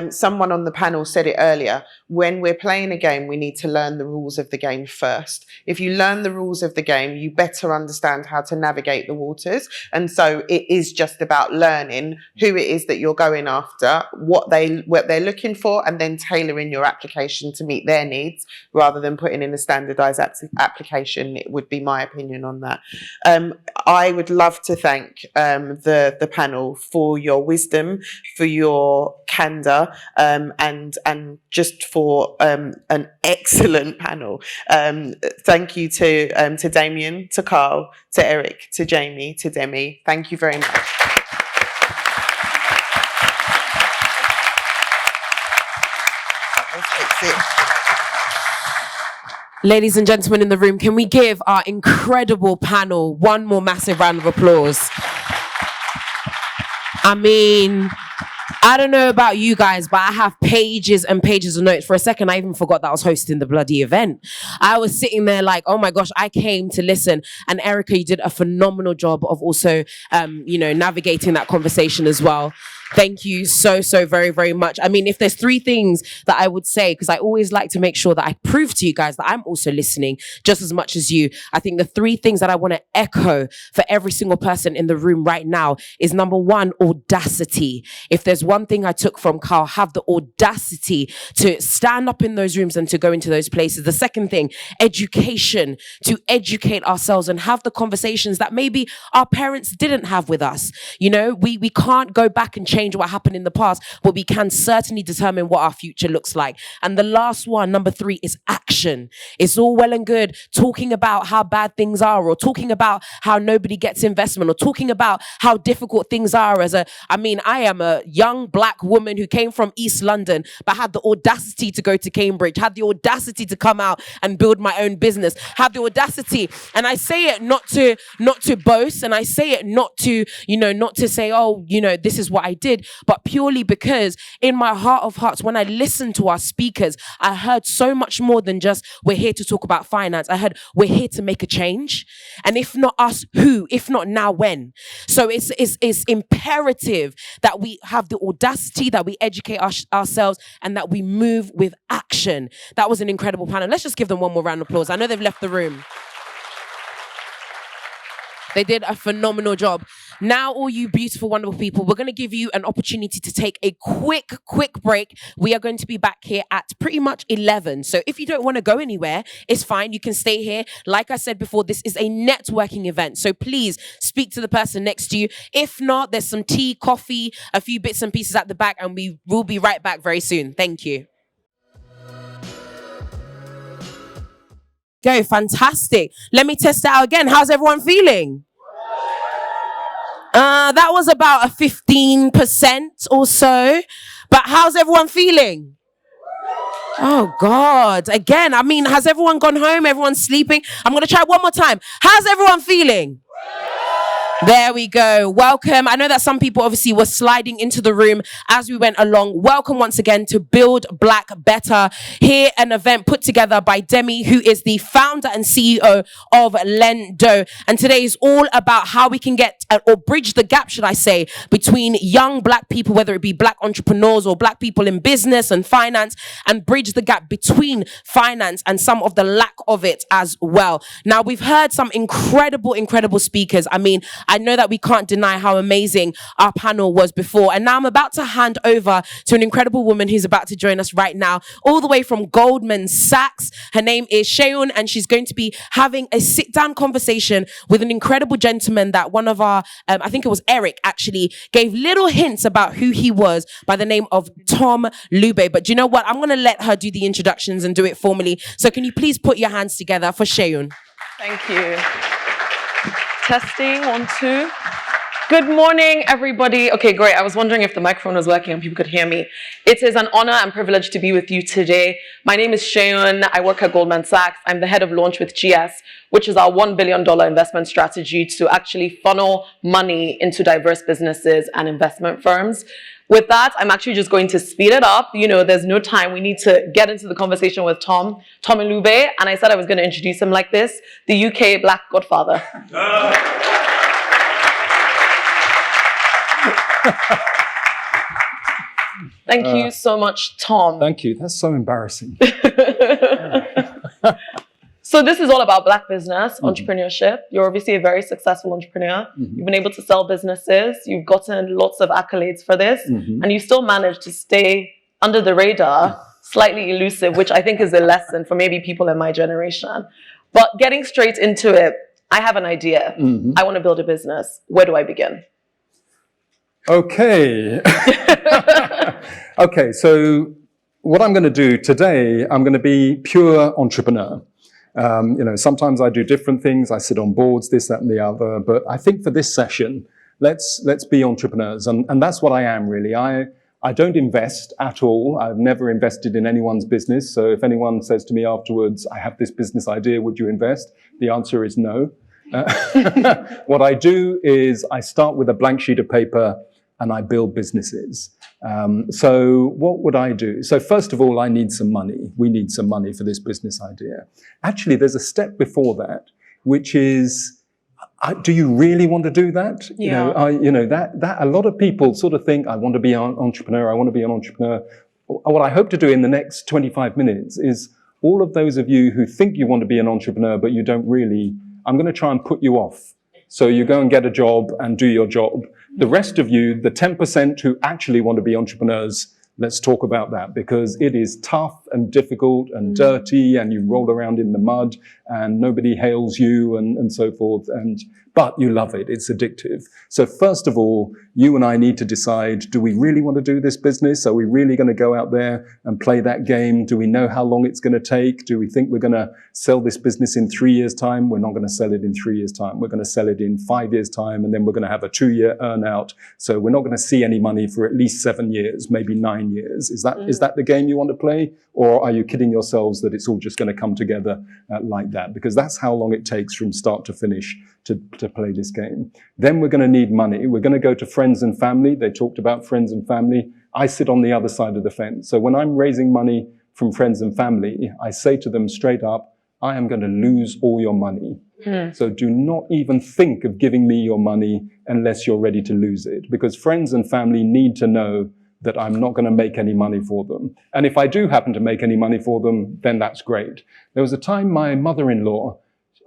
someone on the panel said it earlier, when we're playing a game, we need to learn the rules of the game first. If you learn the rules of the game, you better understand how to navigate the waters. And so it is just about learning who it is that you're going after, what they're looking for, and then tailoring your application to meet their needs rather than putting in a standardized application. It would be my opinion on that. I would love to thank the panel for your wisdom, for your candor, and just for an excellent panel. Thank you to Damien, to Carl, to Eric, to Jamie, to Demi. Thank you very much. Ladies and gentlemen in the room, can we give our incredible panel one more massive round of applause? I mean, I don't know about you guys, but I have pages and pages of notes. For a second, I even forgot that I was hosting the bloody event. I was sitting there like, oh my gosh, I came to listen. And Erica, you did a phenomenal job of also, navigating that conversation as well. Thank you so very, very much. I mean, if there's 3 things that I would say, because I always like to make sure that I prove to you guys that I'm also listening just as much as you. I think the 3 things that I want to echo for every single person in the room right now is, number 1, audacity. If there's one thing I took from Carl, have the audacity to stand up in those rooms and to go into those places. The second thing, education, to educate ourselves and have the conversations that maybe our parents didn't have with us. We can't go back and change what happened in the past, but we can certainly determine what our future looks like. And the last one, number 3, is action. It's all well and good talking about how bad things are, or talking about how nobody gets investment, or talking about how difficult things are I am a young black woman who came from East London, but had the audacity to go to Cambridge, had the audacity to come out and build my own business, had the audacity. And I say it not to boast, and I say it not to say, this is what I did, but purely because in my heart of hearts, when I listened to our speakers, I heard so much more than just, we're here to talk about finance. I heard, we're here to make a change. And if not us, who? If not now, when? So it's imperative that we have the audacity, that we educate ourselves, and that we move with action. That was an incredible panel. Let's just give them one more round of applause. I know they've left the room. They did a phenomenal job. Now, all you beautiful, wonderful people, we're going to give you an opportunity to take a quick break. We are going to be back here at pretty much 11. So if you don't want to go anywhere, it's fine. You can stay here. Like I said before, this is a networking event. So please speak to the person next to you. If not, there's some tea, coffee, a few bits and pieces at the back, and we will be right back very soon. Thank you. Go, fantastic. Let me test it out again. How's everyone feeling? That was about a 15% or so. But how's everyone feeling? Oh God. Again, I mean, has everyone gone home? Everyone's sleeping? I'm going to try one more time. How's everyone feeling? There we go. Welcome. I know that some people obviously were sliding into the room as we went along. Welcome once again to Build Black Better. Here, an event put together by Demi, who is the founder and CEO of Lendo. And today is all about how we can get or bridge the gap, should I say, between young Black people, whether it be Black entrepreneurs or Black people in business and finance, and bridge the gap between finance and some of the lack of it as well. Now, we've heard some incredible speakers. I mean, I know that we can't deny how amazing our panel was before. And now I'm about to hand over to an incredible woman who's about to join us right now, all the way from Goldman Sachs. Her name is Sheun, and she's going to be having a sit-down conversation with an incredible gentleman that one of our, I think it was Eric, actually gave little hints about who he was, by the name of Tom Lube. But do you know what? I'm going to let her do the introductions and do it formally. So can you please put your hands together for Sheun? Thank you. Testing, 1, 2. Good morning, everybody. Okay, great. I was wondering if the microphone was working and people could hear me. It is an honor and privilege to be with you today. My name is Sheun. I work at Goldman Sachs. I'm the head of launch with GS, which is our $1 billion investment strategy to actually funnel money into diverse businesses and investment firms. With that, I'm actually just going to speed it up. You know, there's no time. We need to get into the conversation with Tom Lube. And I said I was going to introduce him like this, the UK Black Godfather. Thank you so much, Tom. Thank you. That's so embarrassing. So this is all about Black business, entrepreneurship. You're obviously a very successful entrepreneur. You've been able to sell businesses. You've gotten lots of accolades for this. And you still managed to stay under the radar, slightly elusive, which I think is a lesson for maybe people in my generation. But getting straight into it, I have an idea. I want to build a business. Where do I begin? Okay. Okay, so what I'm going to do today, I'm going to be pure entrepreneur. You know, sometimes I do different things. I sit on boards, this, that, and the other. But I think for this session, let's be entrepreneurs, and that's what I am really. I don't invest at all. I've never invested in anyone's business. So if anyone says to me afterwards, "I have this business idea, would you invest?" The answer is no. What I do is I start with a blank sheet of paper and I build businesses. So what would I do? So first of all, I need some money. We need some money for this business idea. Actually, there's a step before that, which is, do you really want to do that? Yeah. You know, that a lot of people sort of think, I want to be an entrepreneur. I want to be an entrepreneur. What I hope to do in the next 25 minutes is all of those of you who think you want to be an entrepreneur, but you don't really, I'm going to try and put you off. So you go and get a job and do your job. The rest of you, the 10% who actually want to be entrepreneurs, let's talk about that, because it is tough and difficult and dirty, and you roll around in the mud and nobody hails you and so forth. But you love it. It's addictive. So first of all, you and I need to decide, do we really want to do this business? Are we really going to go out there and play that game? Do we know how long it's going to take? Do we think we're going to sell this business in 3 years' time? We're not going to sell it in 3 years' time. We're going to sell it in 5 years' time, and then we're going to have a 2-year earn out. So we're not going to see any money for at least 7 years, maybe 9 years. Is that the game you want to play? Or are you kidding yourselves that it's all just going to come together like that? Because that's how long it takes from start to finish to play this game. Then we're going to need money. We're going to go to friends and family. They talked about friends and family. I sit on the other side of the fence. So when I'm raising money from friends and family, I say to them straight up, I am going to lose all your money. So do not even think of giving me your money unless you're ready to lose it. Because friends and family need to know that I'm not going to make any money for them. And if I do happen to make any money for them, then that's great. There was a time my mother-in-law,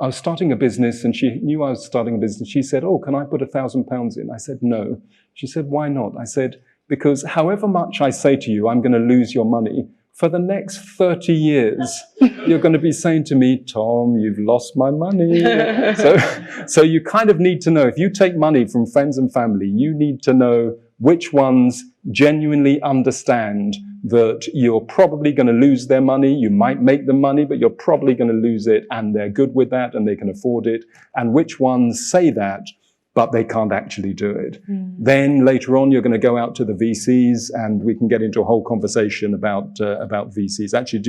I was starting a business and she knew I was starting a business. She said, oh, can I put £1,000 in? I said, no. She said, why not? I said, because however much I say to you, I'm going to lose your money. For the next 30 years, you're going to be saying to me, Tom, you've lost my money. So you kind of need to know, if you take money from friends and family, you need to know which ones genuinely understand that you're probably going to lose their money. You might make them money, but you're probably going to lose it, and they're good with that and they can afford it. And which ones say that, but they can't actually do it. Then later on, you're going to go out to the VCs, and we can get into a whole conversation about VCs. Actually,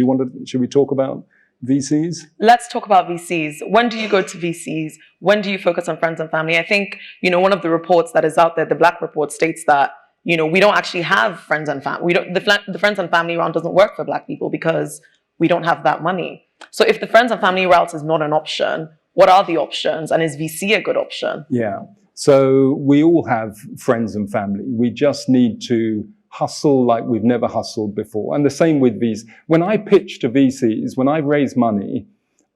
should we talk about VCs? Let's talk about VCs. When do you go to VCs? When do you focus on friends and family? I think, one of the reports that is out there, the Black Report, states that, we don't actually have friends and family. The friends and family round doesn't work for Black people because we don't have that money. So if the friends and family route is not an option, what are the options? And is VC a good option? Yeah. So we all have friends and family. We just need to hustle like we've never hustled before. And the same with VCs. When I pitch to VCs, when I raise money,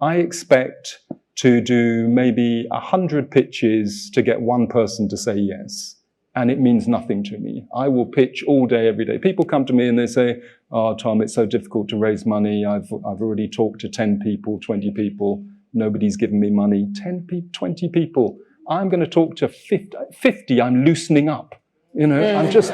I expect to do maybe 100 pitches to get one person to say yes. And it means nothing to me. I will pitch all day, every day. People come to me and they say, oh, Tom, it's so difficult to raise money. I've already talked to 10 people, 20 people. Nobody's given me money. 10 people, 20 people. I'm going to talk to 50. I'm loosening up. I'm just,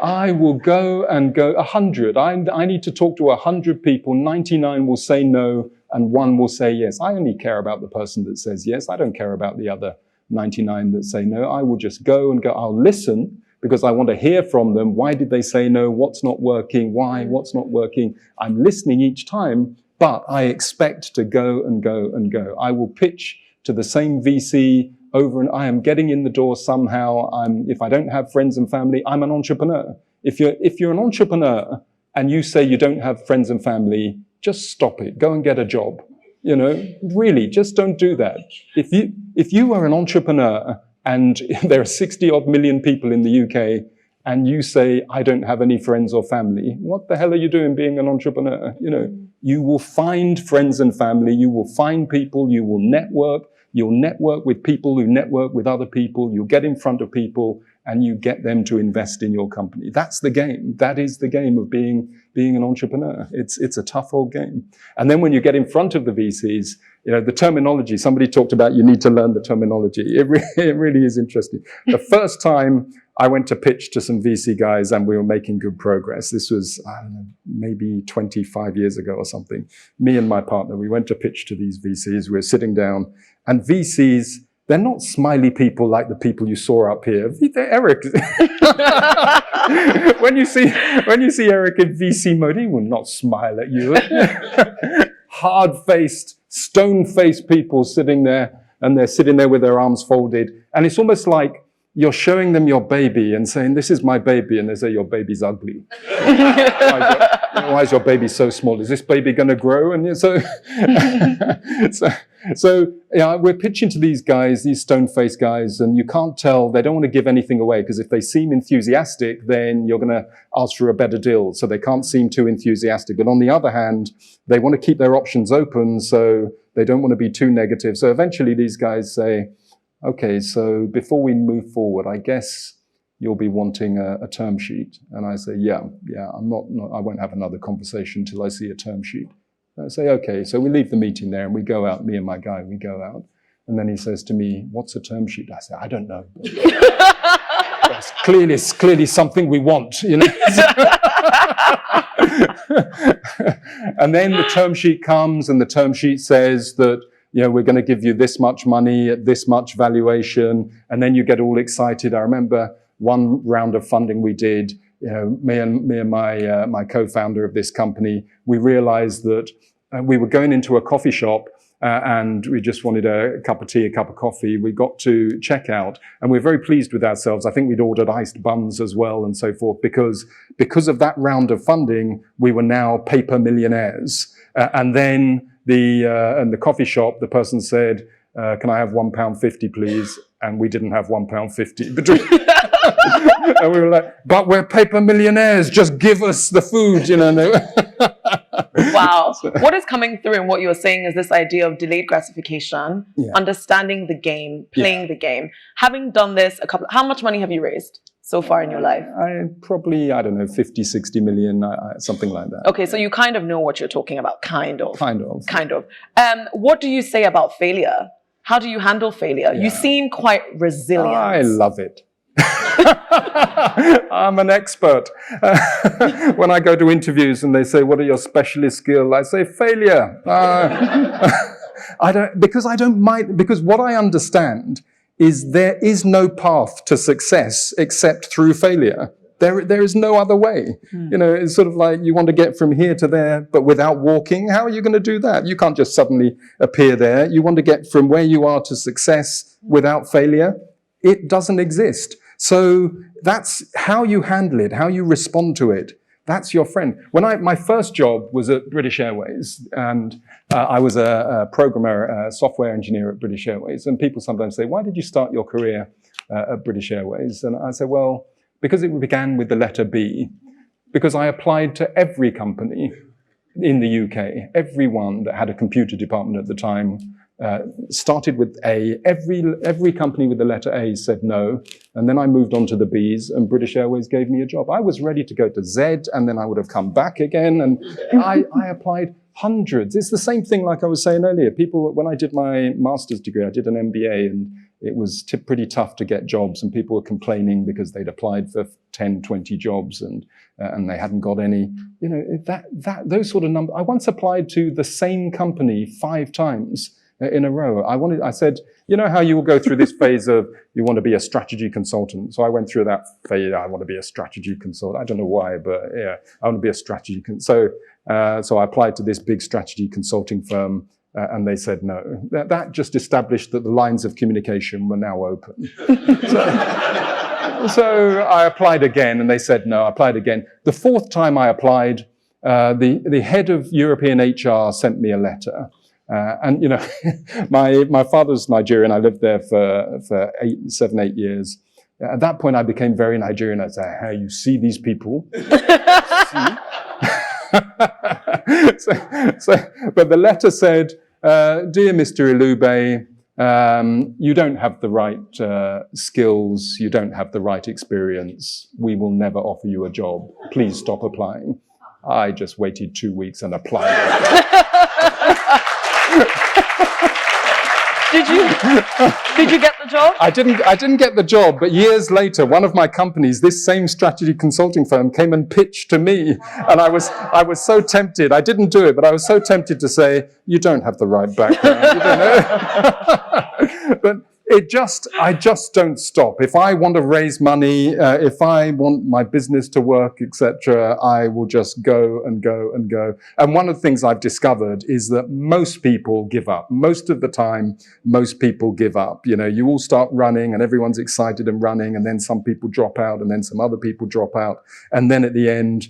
I will go 100. I need to talk to 100 people. 99 will say no and 1 will say yes. I only care about the person that says yes. I don't care about the other 99 that say no. I will just go. I'll listen because I want to hear from them. Why did they say no? What's not working? Why? What's not working? I'm listening each time, but I expect to go and go and go. I will pitch to the same VC over, and I am getting in the door somehow. If I don't have friends and family, I'm an entrepreneur. If you're an entrepreneur and you say you don't have friends and family, just stop it. Go and get a job. Really, just don't do that. If you are an entrepreneur and there are 60 odd million people in the UK and you say, I don't have any friends or family, what the hell are you doing being an entrepreneur? You will find friends and family. You will find people. You will network. You'll network with people who network with other people. You'll get in front of people and you get them to invest in your company. That's the game. That is the game of being an entrepreneur. It's a tough old game. And then when you get in front of the VCs, the terminology, somebody talked about you need to learn the terminology. It really is interesting. The first time I went to pitch to some VC guys and we were making good progress. This was, I don't know, maybe 25 years ago or something. Me and my partner, we went to pitch to these VCs. We were sitting down and VCs, they're not smiley people like the people you saw up here. They're Eric. When you see Eric in VC mode, he will not smile at you. Hard-faced, stone-faced people sitting there, and they're sitting there with their arms folded. And it's almost like you're showing them your baby and saying, this is my baby. And they say, your baby's ugly. Why is your baby so small? Is this baby going to grow? And so we're pitching to these guys, these stone-faced guys, and you can't tell, they don't want to give anything away, because if they seem enthusiastic, then you're going to ask for a better deal. So they can't seem too enthusiastic. But on the other hand, they want to keep their options open, so they don't want to be too negative. So eventually these guys say, okay, so before we move forward, I guess you'll be wanting a term sheet. And I say, yeah, I won't have another conversation till I see a term sheet. I say, okay, so we leave the meeting there and we go out, me and my guy, we go out. And then he says to me, what's a term sheet? I say, I don't know. It's clearly something we want, And then the term sheet comes and the term sheet says that, we're going to give you this much money at this much valuation. And then you get all excited. I remember one round of funding we did, me and my co-founder of this company, we realized that we were going into a coffee shop and we just wanted a cup of tea, a cup of coffee. We got to checkout and we're very pleased with ourselves. I think we'd ordered iced buns as well and so forth because of that round of funding, we were now paper millionaires. And then in the coffee shop, the person said, can I have £1.50, please? And we didn't have £1.50. And we were like, but we're paper millionaires, just give us the food, Wow. What is coming through in what you're saying is this idea of delayed gratification, understanding the game, playing the game. Having done this how much money have you raised so far in your life? I don't know, 50, 60 million, something like that. Okay, so you kind of know what you're talking about, kind of. Kind of. What do you say about failure? How do you handle failure? You seem quite resilient. I love it. I'm an expert. When I go to interviews and they say, what are your specialist skills? I say failure. Because I don't mind, because what I understand is there is no path to success except through failure. There is no other way. You know, it's sort of like you want to get from here to there, but without walking, how are you going to do that? You can't just suddenly appear there. You want to get from where you are to success without failure. It doesn't exist. So that's how you handle it, how you respond to it. That's your friend. My first job was at British Airways, and I was a programmer, a software engineer at British Airways. And people sometimes say, why did you start your career at British Airways? And I say, well, because it began with the letter B, because I applied to every company in the UK, everyone that had a computer department at the time, started with A. Every company with the letter A said no, and then I moved on to the B's, and British Airways gave me a job. I was ready to go to Z, and then I would have come back again, and I applied hundreds. It's the same thing like I was saying earlier. People, when I did my master's degree, I did an MBA, and it was pretty tough to get jobs, and people were complaining because they'd applied for 10, 20 jobs and they hadn't got any. You know, those sort of numbers. I once applied to the same company 5 times in a row. I said, you know how you will go through this phase of you want to be a strategy consultant. So I went through that phase. I want to be a strategy consultant. I don't know why, but yeah, I want to be a strategy consultant. So I applied to this big strategy consulting firm. And they said no. That just established that the lines of communication were now open. So I applied again, and they said no. I applied again. The 4th time I applied, the head of European HR sent me a letter. And you know, my father's Nigerian. I lived there for 7, 8 years. At that point, I became very Nigerian. I said, "Hey, you see these people?" But the letter said, dear Mr. Ilube, you don't have the right skills, you don't have the right experience, we will never offer you a job, please stop applying. I just waited 2 weeks and applied. Did you get the job? I didn't get the job, but years later, one of my companies, this same strategy consulting firm, came and pitched to me, and I was so tempted. I didn't do it, but I was so tempted to say, "You don't have the right background." You don't know? But I just don't stop. If I want to raise money, if I want my business to work, etc., I will just go and go and go. And one of the things I've discovered is that most people give up. Most of the time, most people give up. You know, you all start running and everyone's excited and running, and then some people drop out, and then some other people drop out. And then at the end,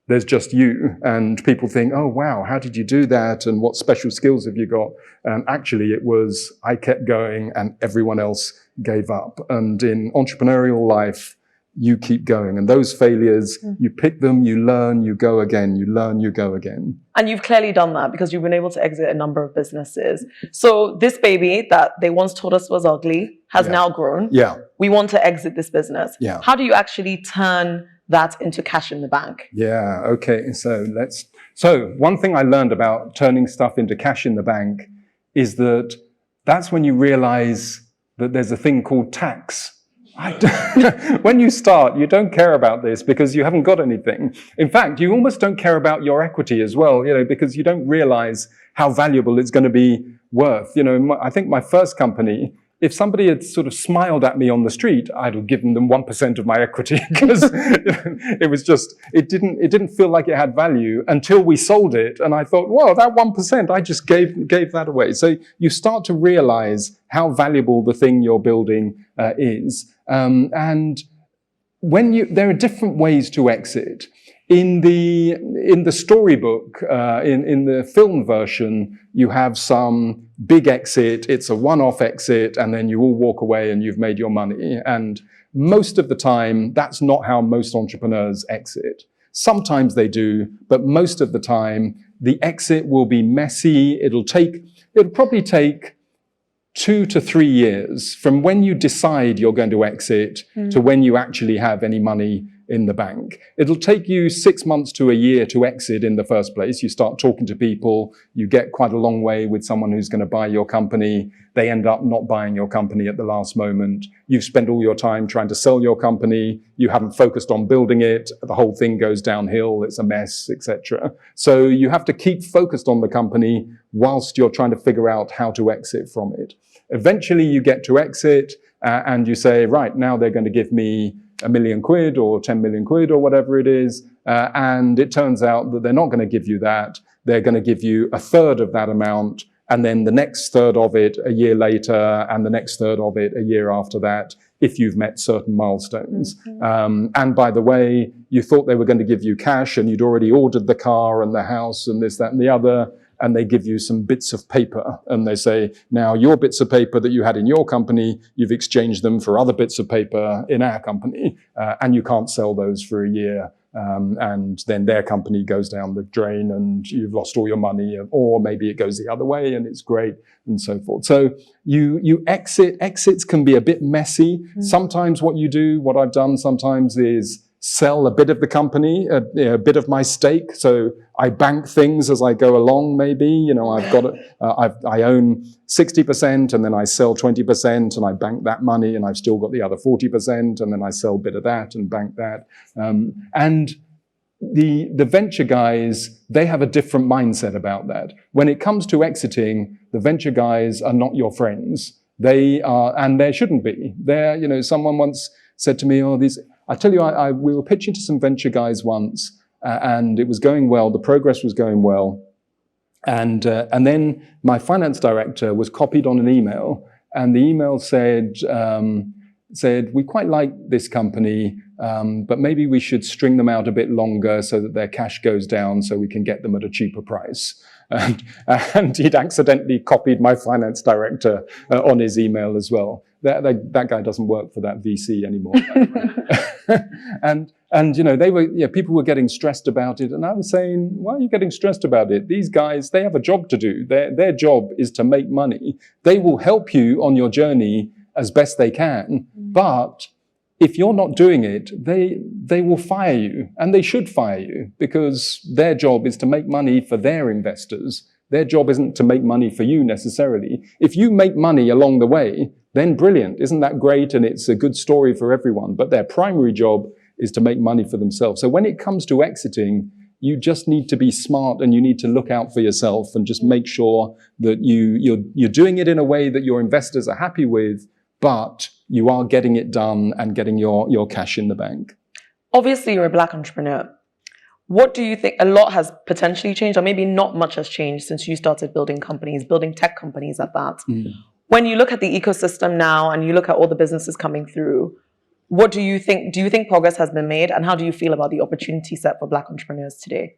there's just you, and people think, oh, wow, how did you do that? And what special skills have you got? And actually it was, I kept going and everyone else gave up. And in entrepreneurial life, you keep going. And those failures, you pick them, you learn, you go again, you learn, you go again. And you've clearly done that because you've been able to exit a number of businesses. So this baby that they once told us was ugly has now grown. Yeah. We want to exit this business. Yeah. How do you actually turn that into cash in the bank? Yeah, okay. So one thing I learned about turning stuff into cash in the bank is that's when you realize that there's a thing called tax. When you start, you don't care about this because you haven't got anything. In fact, you almost don't care about your equity as well, you know, because you don't realize how valuable it's going to be worth. You know, I think my first company, if somebody had sort of smiled at me on the street, I'd have given them 1% of my equity because it was just, it didn't feel like it had value until we sold it. And I thought, well, that 1%, I just gave that away. So you start to realize how valuable the thing you're building is. And there are different ways to exit. In the storybook, in the film version, you have some big exit. It's a one-off exit, and then you all walk away and you've made your money. And most of the time, that's not how most entrepreneurs exit. Sometimes they do, but most of the time, the exit will be messy. It'll probably take 2 to 3 years from when you decide you're going to exit to when you actually have any money in the bank. It'll take you 6 months to a year to exit in the first place. You start talking to people, you get quite a long way with someone who's going to buy your company. They end up not buying your company at the last moment. You've spent all your time trying to sell your company. You haven't focused on building it. The whole thing goes downhill. It's a mess, etc. So you have to keep focused on the company whilst you're trying to figure out how to exit from it. Eventually you get to exit and you say, right, now they're going to give me £1 million or 10 million quid or whatever it is. And it turns out that they're not going to give you that. They're going to give you a third of that amount, and then the next third of it a year later, and the next third of it a year after that, if you've met certain milestones. And by the way, you thought they were going to give you cash, and you'd already ordered the car and the house and this, that, and the other, and they give you some bits of paper, and they say, now your bits of paper that you had in your company, you've exchanged them for other bits of paper in our company, and you can't sell those for a year. And then their company goes down the drain and you've lost all your money, or maybe it goes the other way and it's great, and so forth. So you exits can be a bit messy. Sometimes what I've done sometimes is sell a bit of the company, a bit of my stake. So I bank things as I go along, maybe, I own 60% and then I sell 20% and I bank that money and I've still got the other 40% and then I sell a bit of that and bank that. And the venture guys, they have a different mindset about that. When it comes to exiting, the venture guys are not your friends. They are, and they shouldn't be. Someone once said to me, I tell you, we were pitching to some venture guys once, and it was going well. The progress was going well. And then my finance director was copied on an email, and the email said, we quite like this company, but maybe we should string them out a bit longer so that their cash goes down so we can get them at a cheaper price. And he'd accidentally copied my finance director on his email as well. That guy doesn't work for that VC anymore. And people were getting stressed about it, and I was saying, why are you getting stressed about it? These guys, they have a job to do. Their job is to make money. They will help you on your journey as best they can, but if you're not doing it, they will fire you, and they should fire you, because their job is to make money for their investors. Their job isn't to make money for you necessarily. If you make money along the way, then brilliant. Isn't that great? And it's a good story for everyone. But their primary job is to make money for themselves. So when it comes to exiting, you just need to be smart, and you need to look out for yourself and just make sure that you're doing it in a way that your investors are happy with, but you are getting it done and getting your cash in the bank. Obviously, you're a Black entrepreneur. What do you think? A lot has potentially changed, or maybe not much has changed since you started building companies, building tech companies at that. When you look at the ecosystem now and you look at all the businesses coming through, what do you think? Do you think progress has been made? And how do you feel about the opportunity set for Black entrepreneurs today?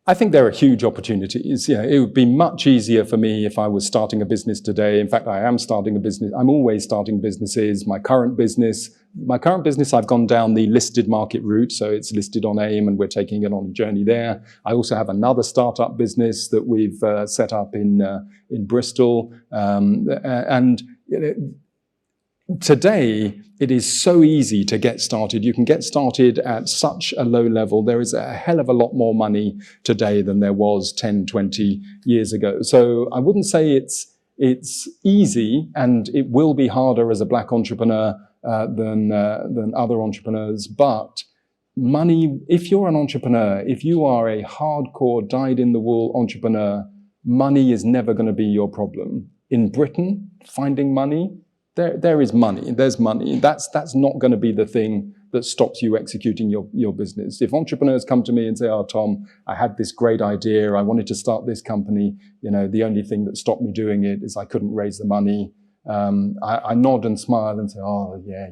I think there are huge opportunities. It would be much easier for me if I was starting a business today. In fact, I am starting a business. I'm always starting businesses. My current business, I've gone down the listed market route. So it's listed on AIM and we're taking it on a journey there. I also have another startup business that we've set up in Bristol. Today, it is so easy to get started. You can get started at such a low level. There is a hell of a lot more money today than there was 10, 20 years ago. So I wouldn't say it's easy, and it will be harder as a Black entrepreneur than other entrepreneurs. But money, if you're an entrepreneur, if you are a hardcore, dyed-in-the-wool entrepreneur, money is never going to be your problem. In Britain, finding money, there is money. There's money. That's not going to be the thing that stops you executing your business. If entrepreneurs come to me and say, "Oh, Tom, I had this great idea. I wanted to start this company. The only thing that stopped me doing it is I couldn't raise the money." I nod and smile and say, "Oh, yeah."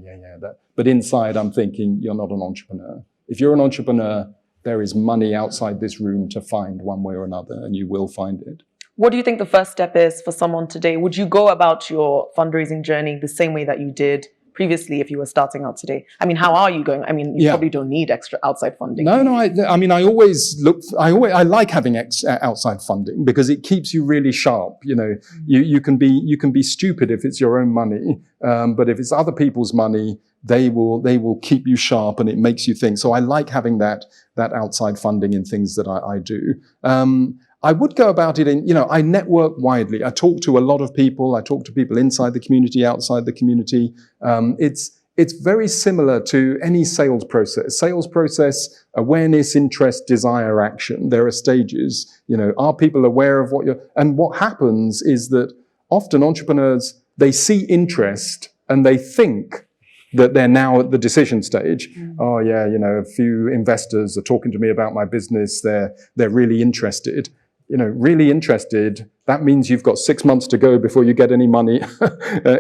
But inside, I'm thinking, you're not an entrepreneur. If you're an entrepreneur, there is money outside this room to find one way or another, and you will find it. What do you think the first step is for someone today? Would you go about your fundraising journey the same way that you did previously if you were starting out today? I mean, how are you going? I mean, you Yeah. probably don't need extra outside funding. No. I mean, I like having outside funding because it keeps you really sharp. You know, you can be stupid if it's your own money, but if it's other people's money, they will keep you sharp, and it makes you think. So I like having that outside funding in things that I do. I would go about it in, I network widely. I talk to a lot of people. I talk to people inside the community, outside the community. It's very similar to any sales process. Sales process, awareness, interest, desire, action. There are stages. Are people aware of and what happens is that often entrepreneurs, they see interest and they think that they're now at the decision stage. Oh yeah, a few investors are talking to me about my business. They're really interested. Really interested, that means you've got 6 months to go before you get any money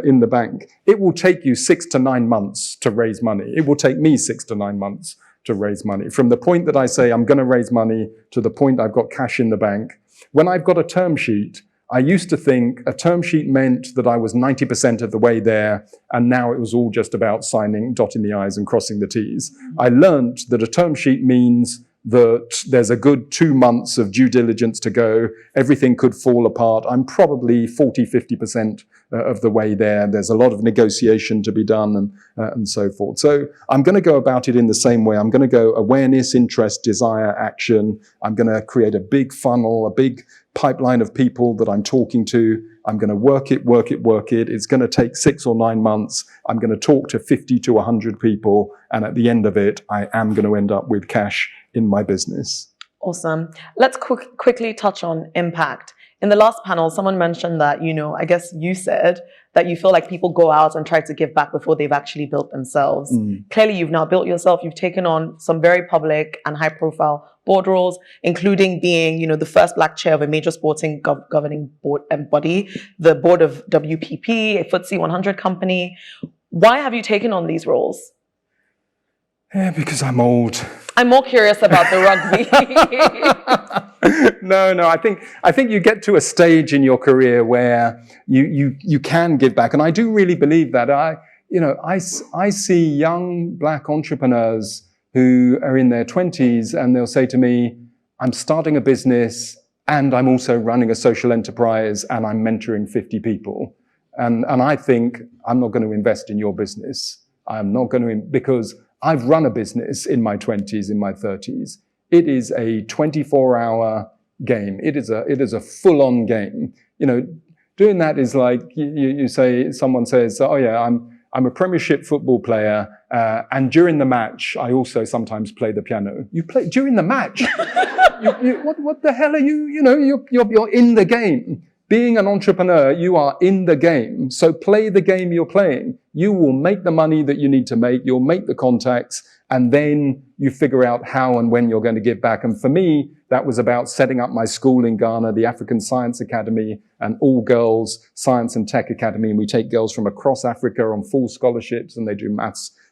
in the bank. It will take you 6 to 9 months to raise money. It will take me 6 to 9 months to raise money. From the point that I say I'm going to raise money to the point I've got cash in the bank. When I've got a term sheet, I used to think a term sheet meant that I was 90% of the way there, and now it was all just about signing, dotting the I's and crossing the T's. I learned that a term sheet means that there's a good 2 months of due diligence to go. Everything could fall apart. I'm probably 40, 50% of the way there. There's a lot of negotiation to be done and so forth. So I'm going to go about it in the same way. I'm going to go awareness, interest, desire, action. I'm going to create a big funnel, a big pipeline of people that I'm talking to. I'm going to work it. It's going to take 6 or 9 months. I'm going to talk to 50 to 100 people. And at the end of it, I am going to end up with cash in my business. Awesome. Let's quickly touch on impact. In the last panel, someone mentioned that, I guess you said that you feel like people go out and try to give back before they've actually built themselves. Clearly, you've now built yourself. You've taken on some very public and high-profile board roles, including being, the first Black chair of a major sporting governing board and body, the board of WPP, a FTSE 100 company. Why have you taken on these roles? Yeah, because I'm old. I'm more curious about the rugby. No. I think you get to a stage in your career where you can give back, and I do really believe that. I see young Black entrepreneurs who are in their 20s, and they'll say to me, "I'm starting a business, and I'm also running a social enterprise, and I'm mentoring 50 people." And I think I'm not going to invest in your business. I'm not going to because I've run a business in my 20s, in my 30s. It is a 24-hour game. It is a full-on game. Doing that is like you say. Someone says, "Oh yeah, I'm a Premiership football player, and during the match, I also sometimes play the piano." You play during the match? What the hell are you? You're in the game. Being an entrepreneur, you are in the game. So play the game you're playing. You will make the money that you need to make. You'll make the contacts, and then you figure out how and when you're going to give back. And for me, that was about setting up my school in Ghana, the African Science Academy, an all-girls science and tech academy. And we take girls from across Africa on full scholarships, and they do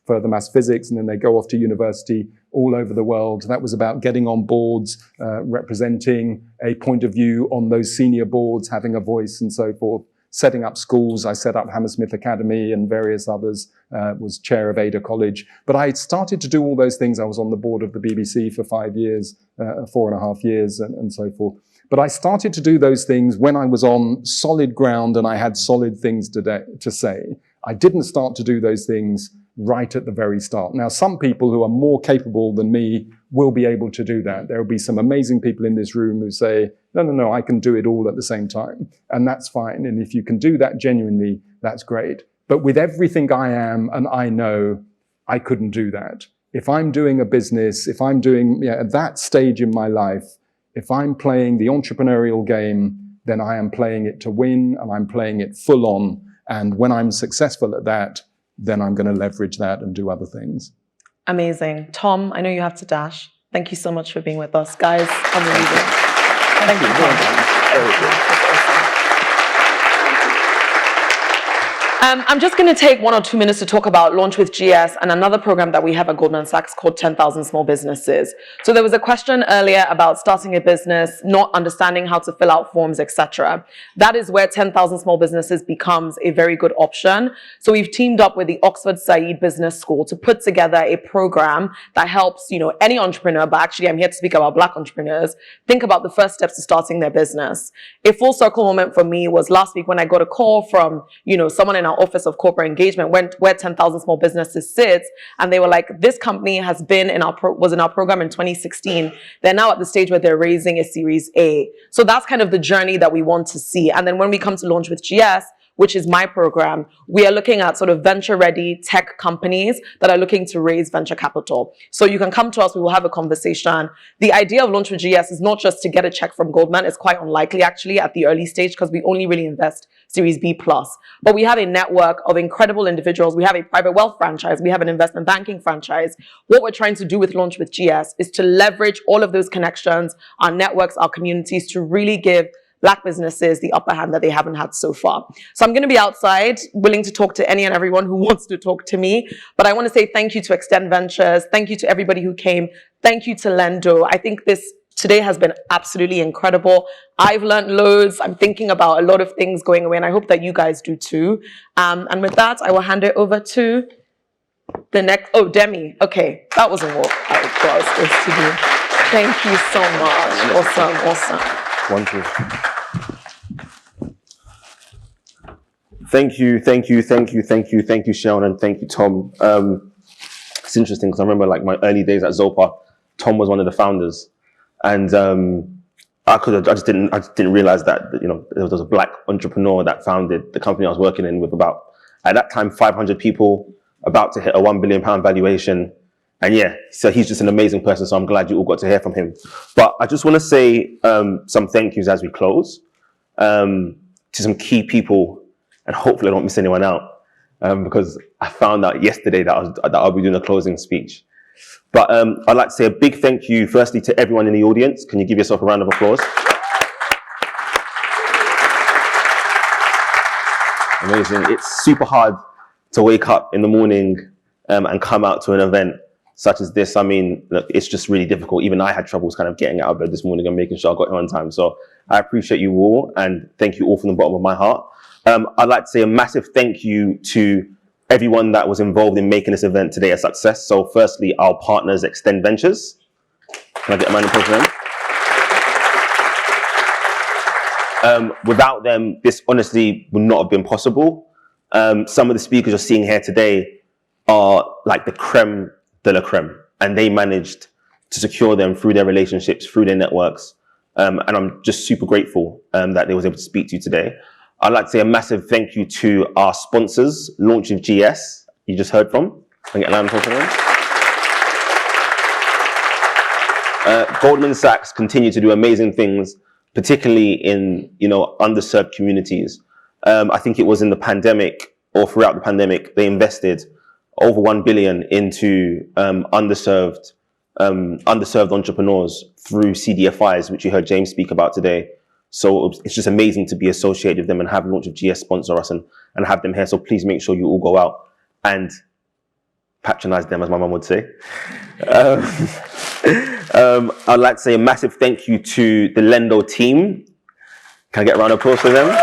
further maths, physics, and then they go off to university all over the world. That was about getting on boards, representing a point of view on those senior boards, having a voice and so forth. Setting up schools. I set up Hammersmith Academy and various others, was chair of Ada College. But I started to do all those things. I was on the board of the BBC for 5 years, 4.5 years, and so forth. But I started to do those things when I was on solid ground and I had solid things to say. I didn't start to do those things right at the very start. Now, some people who are more capable than me will be able to do that. There will be some amazing people in this room who say, no, I can do it all at the same time. And that's fine. And if you can do that genuinely, that's great. But with everything I am and I know, I couldn't do that. If I'm doing a business, if I'm doing at that stage in my life, if I'm playing the entrepreneurial game, then I am playing it to win and I'm playing it full on. And when I'm successful at that, then I'm going to leverage that and do other things. Amazing. Tom, I know you have to dash. Thank you so much for being with us. Guys, unbelievable. Thank you. Very good. I'm just going to take 1 or 2 minutes to talk about Launch with GS and another program that we have at Goldman Sachs called 10,000 Small Businesses. So there was a question earlier about starting a business, not understanding how to fill out forms, etc. That is where 10,000 Small Businesses becomes a very good option. So we've teamed up with the Oxford Said Business School to put together a program that helps, any entrepreneur, but actually I'm here to speak about Black entrepreneurs, think about the first steps to starting their business. A full circle moment for me was last week when I got a call from, someone in our Office of Corporate Engagement where 10,000 Small Businesses sits, and they were like, this company has been was in our program in 2016. They're now at the stage where they're raising a Series A. So that's kind of the journey that we want to see. And then when we come to Launch with GS, which is my program, we are looking at sort of venture-ready tech companies that are looking to raise venture capital. So you can come to us, we will have a conversation. The idea of Launch with GS is not just to get a check from Goldman. It's quite unlikely, actually, at the early stage, because we only really invest Series B+. But we have a network of incredible individuals. We have a private wealth franchise. We have an investment banking franchise. What we're trying to do with Launch with GS is to leverage all of those connections, our networks, our communities, to really give Black businesses the upper hand that they haven't had so far. So I'm going to be outside, willing to talk to any and everyone who wants to talk to me. But I want to say thank you to Extend Ventures. Thank you to everybody who came. Thank you to Lendo. I think today has bbeen absolutely incredible. I've learned loads. I'm thinking about a lot of things going away, and I hope that you guys do too. And with that, I will hand it over to the next. Oh, Demi. Okay, that wasn't what I was supposed to do. Thank you so much. Awesome. Wonderful. Thank you, Sharon, and thank you, Tom. It's interesting because I remember like my early days at Zopa, Tom was one of the founders, and I just didn't realize that there was a Black entrepreneur that founded the company I was working in with about, at that time, 500 people, about to hit a £1 billion valuation. And yeah, so he's just an amazing person. So I'm glad you all got to hear from him. But I just want to say some thank yous as we close to some key people, and hopefully I don't miss anyone out because I found out yesterday that I'll be doing a closing speech. But I'd like to say a big thank you, firstly, to everyone in the audience. Can you give yourself a round of applause? Amazing. It's super hard to wake up in the morning and come out to an event such as this. I mean, look, it's just really difficult. Even I had troubles kind of getting out of bed this morning and making sure I got here on time. So I appreciate you all, and thank you all from the bottom of my heart. I'd like to say a massive thank you to everyone that was involved in making this event today a success. So firstly, our partners, Extend Ventures. Can I get a round of applause for them? Without them, this honestly would not have been possible. Some of the speakers you're seeing here today are like the creme de la creme, and they managed to secure them through their relationships, through their networks. And I'm just super grateful that they was able to speak to you today. I'd like to say a massive thank you to our sponsors, Launch with GS, you just heard from. Can I get a round of applause for them? Goldman Sachs continue to do amazing things, particularly in underserved communities. I think it was in the pandemic or throughout the pandemic, they invested over 1 billion into underserved entrepreneurs through CDFIs, which you heard James speak about today. So it's just amazing to be associated with them and have Launch of GS sponsor us and have them here. So please make sure you all go out and patronize them, as my mum would say. I'd like to say a massive thank you to the Lendo team. Can I get a round of applause for them?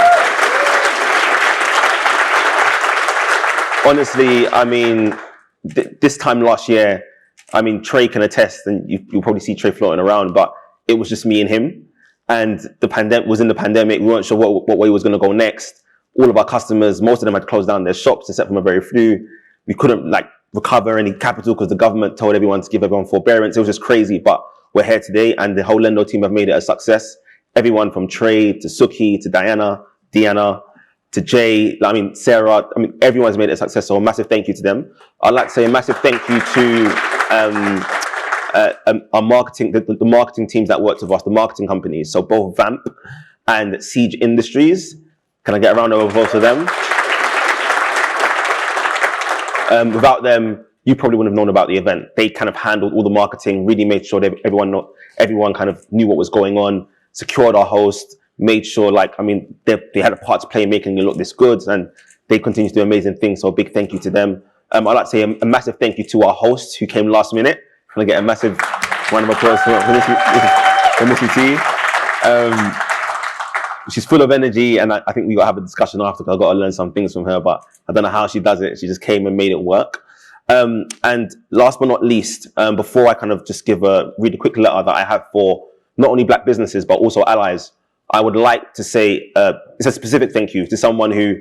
Honestly, I mean, this time last year, I mean, Trey can attest, and you'll probably see Trey floating around, but it was just me and him. And the pandemic was in the pandemic. We weren't sure what way it was going to go next. All of our customers, most of them had closed down their shops, except for a very few. We couldn't recover any capital because the government told everyone to give everyone forbearance. It was just crazy, but we're here today, and the whole Lendo team have made it a success. Everyone from Trey to Suki to Diana, Deanna, to Jay, Sarah, everyone's made it a success. So a massive thank you to them. I'd like to say a massive thank you to our marketing, the marketing teams that worked with us, the marketing companies. So both Vamp and Siege Industries. Can I get a round of applause for them? Without them, you probably wouldn't have known about the event. They kind of handled all the marketing, really made sure that everyone kind of knew what was going on, secured our host, made sure they had a part to play in making it look this good, and they continue to do amazing things. So a big thank you to them. I'd like to say a massive thank you to our host who came last minute. Can I get a massive round of applause for Missy T? She's full of energy, and I think we got to have a discussion after, because I've got to learn some things from her, but I don't know how she does it. She just came and made it work. And last but not least, before I kind of just read a quick letter that I have for not only Black businesses, but also allies, I would like to say it's a specific thank you to someone who,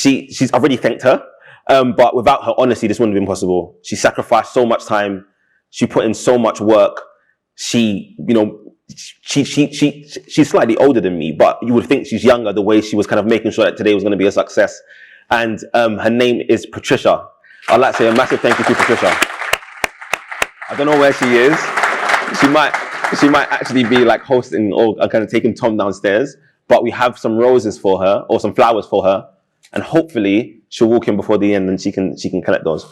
I've already thanked her, but without her honesty, this wouldn't have been possible. She sacrificed so much time. She put in so much work. She's slightly older than me, but you would think she's younger, the way she was kind of making sure that today was going to be a success. And her name is Patricia. I'd like to say a massive thank you to Patricia. I don't know where she is. She might actually be like hosting or kind of taking Tom downstairs, but we have some roses for her, or some flowers for her, and hopefully she'll walk in before the end and she can collect those.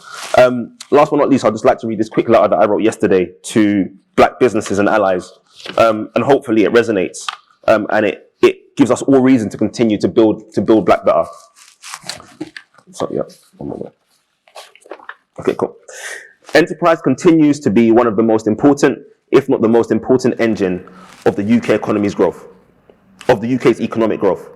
Last but not least, I'd just like to read this quick letter that I wrote yesterday to Black businesses and allies, and hopefully it resonates, and it gives us all reason to continue to build Black better. So yeah, one moment. Okay, cool. Enterprise continues to be one of the most important, if not the most important engine of the UK economy's growth, of the UK's economic growth.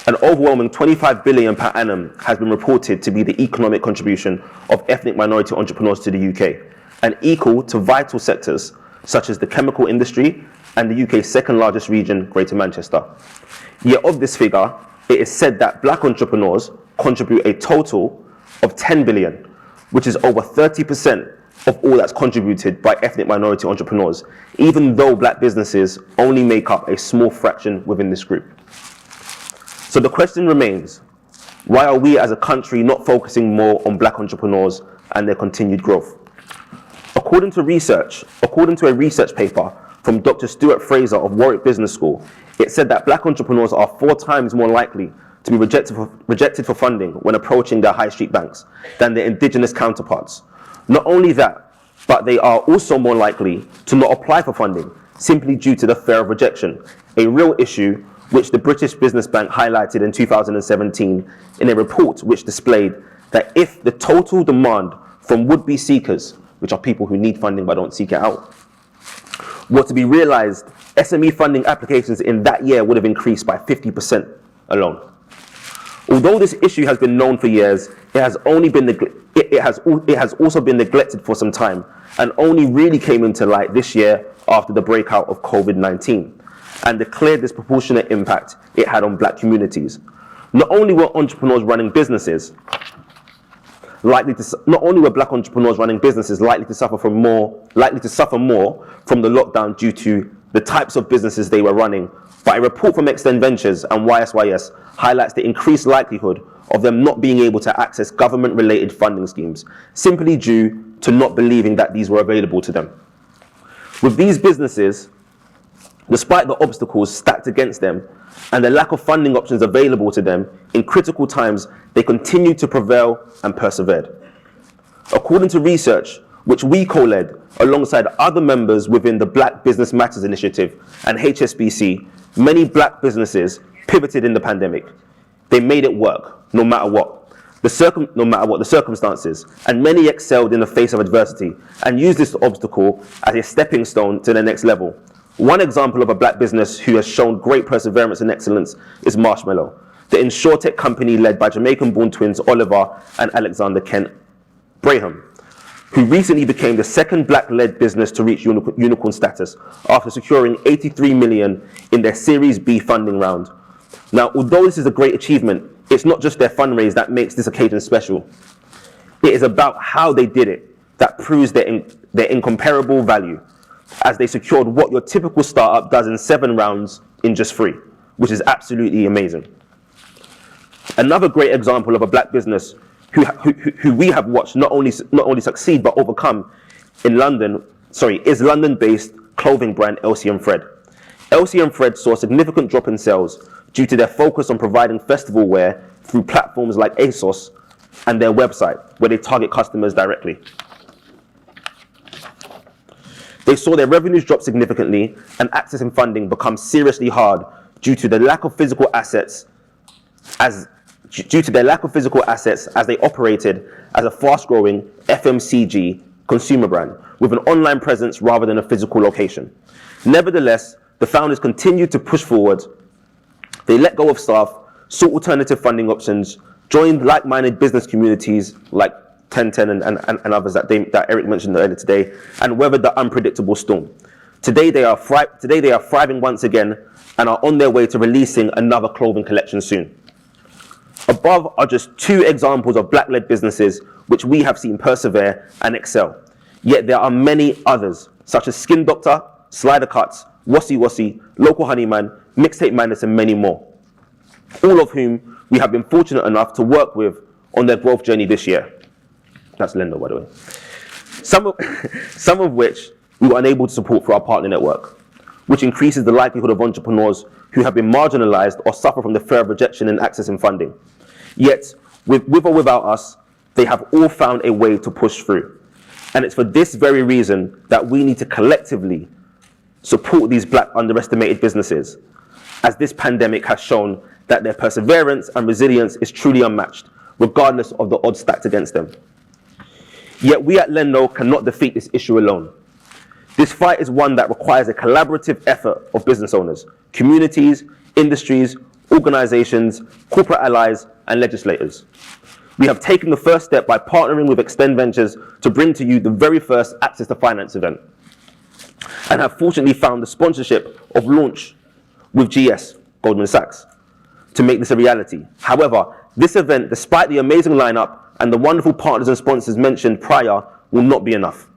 An overwhelming 25 billion per annum has been reported to be the economic contribution of ethnic minority entrepreneurs to the UK, and equal to vital sectors such as the chemical industry and the UK's second largest region, Greater Manchester. Yet of this figure, it is said that Black entrepreneurs contribute a total of 10 billion, which is over 30% of all that's contributed by ethnic minority entrepreneurs, even though Black businesses only make up a small fraction within this group. So the question remains, why are we as a country not focusing more on Black entrepreneurs and their continued growth? According to a research paper from Dr. Stuart Fraser of Warwick Business School, it said that Black entrepreneurs are 4 times more likely to be rejected for funding when approaching their high street banks than their indigenous counterparts. Not only that, but they are also more likely to not apply for funding simply due to the fear of rejection, a real issue which the British Business Bank highlighted in 2017 in a report which displayed that if the total demand from would-be seekers, which are people who need funding but don't seek it out, were to be realized, SME funding applications in that year would have increased by 50% alone. Although this issue has been known for years, it has also been neglected for some time, and only really came into light this year after the breakout of COVID-19 and the clear disproportionate impact it had on Black communities. Not only were Black entrepreneurs running businesses likely to suffer more from the lockdown due to the types of businesses they were running, but a report from Extend Ventures and YSYS highlights the increased likelihood of them not being able to access government-related funding schemes, simply due to not believing that these were available to them. With these businesses, despite the obstacles stacked against them and the lack of funding options available to them, in critical times, they continued to prevail and persevered. According to research, which we co-led alongside other members within the Black Business Matters Initiative and HSBC, many Black businesses pivoted in the pandemic. They made it work, no matter what the circumstances, and many excelled in the face of adversity and used this obstacle as a stepping stone to the next level. One example of a Black business who has shown great perseverance and excellence is Marshmallow, the insurtech company led by Jamaican-born twins Oliver and Alexander Kent Braham, who recently became the second Black-led business to reach unicorn status after securing 83 million in their Series B funding round. Now, although this is a great achievement, it's not just their fundraise that makes this occasion special. It is about how they did it that proves their incomparable value, as they secured what your typical startup does in 7 rounds in just 3, which is absolutely amazing. Another great example of a Black business who we have watched not only succeed but overcome is London-based clothing brand Elsie & Fred. Elsie & Fred saw a significant drop in sales due to their focus on providing festival wear through platforms like ASOS and their website, where they target customers directly. They saw their revenues drop significantly and accessing funding become seriously hard due to the lack of physical assets, as due to their lack of physical assets as they operated as a fast-growing FMCG consumer brand with an online presence rather than a physical location. Nevertheless, the founders continued to push forward. They let go of staff, sought alternative funding options, joined like-minded business communities like 1010 and others that Eric mentioned earlier today, and weathered the unpredictable storm. Today they are thriving once again and are on their way to releasing another clothing collection soon. Above are just two examples of Black-led businesses which we have seen persevere and excel. Yet there are many others, such as Skin Doctor, Slider Cuts, Wassy Wassy, Local Honeyman, Mixtape Madness, and many more. All of whom we have been fortunate enough to work with on their growth journey this year. That's Lendo, by the way. Some of which we were unable to support through our partner network, which increases the likelihood of entrepreneurs who have been marginalized or suffer from the fear of rejection in accessing funding. Yet, with or without us, they have all found a way to push through. And it's for this very reason that we need to collectively support these Black underestimated businesses, as this pandemic has shown that their perseverance and resilience is truly unmatched, regardless of the odds stacked against them. Yet we at Lendo cannot defeat this issue alone. This fight is one that requires a collaborative effort of business owners, communities, industries, organizations, corporate allies, and legislators. We have taken the first step by partnering with Extend Ventures to bring to you the very first Access to Finance event, and have fortunately found the sponsorship of Launch with GS, Goldman Sachs, to make this a reality. However, this event, despite the amazing lineup and the wonderful partners and sponsors mentioned prior, will not be enough.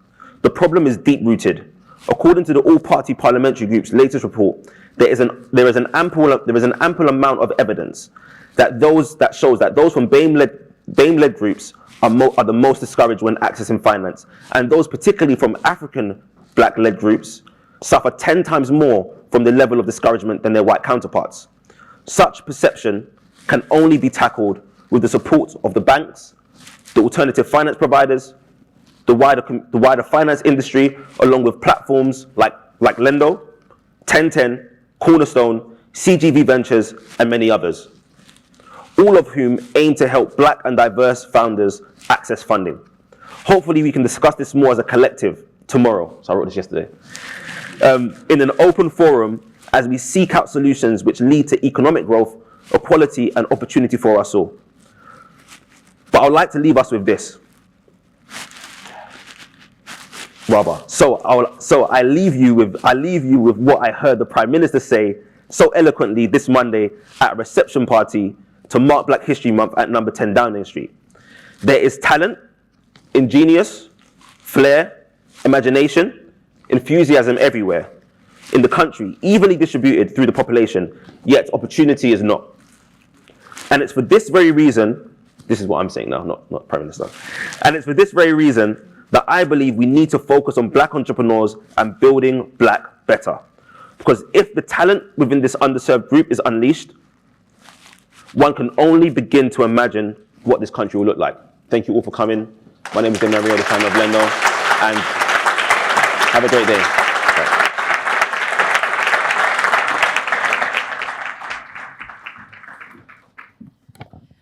The problem is deep-rooted. According to the All-Party Parliamentary Group's latest report, there is an ample amount of evidence that shows that those from BAME-led groups are the most discouraged when accessing finance, and those particularly from African Black-led groups suffer 10 times more from the level of discouragement than their white counterparts. Such perception can only be tackled with the support of the banks, the alternative finance providers, the wider finance industry, along with platforms like Lendo, 1010, Cornerstone, CGV Ventures, and many others, all of whom aim to help Black and diverse founders access funding. Hopefully we can discuss this more as a collective tomorrow, so I wrote this yesterday, in an open forum as we seek out solutions which lead to economic growth, equality, and opportunity for us all. But I would like to leave us with this. So I leave you with what I heard the Prime Minister say so eloquently this Monday at a reception party to mark Black History Month at number 10 Downing Street. There is talent, ingenious, flair, imagination, enthusiasm everywhere in the country, evenly distributed through the population, yet opportunity is not. And it's for this very reason, this is what I'm saying now, not Prime Minister, and it's for this very reason that I believe we need to focus on Black entrepreneurs and building Black better. Because if the talent within this underserved group is unleashed, one can only begin to imagine what this country will look like. Thank you all for coming. My name is Demario, the founder of Lendo, and have a great day.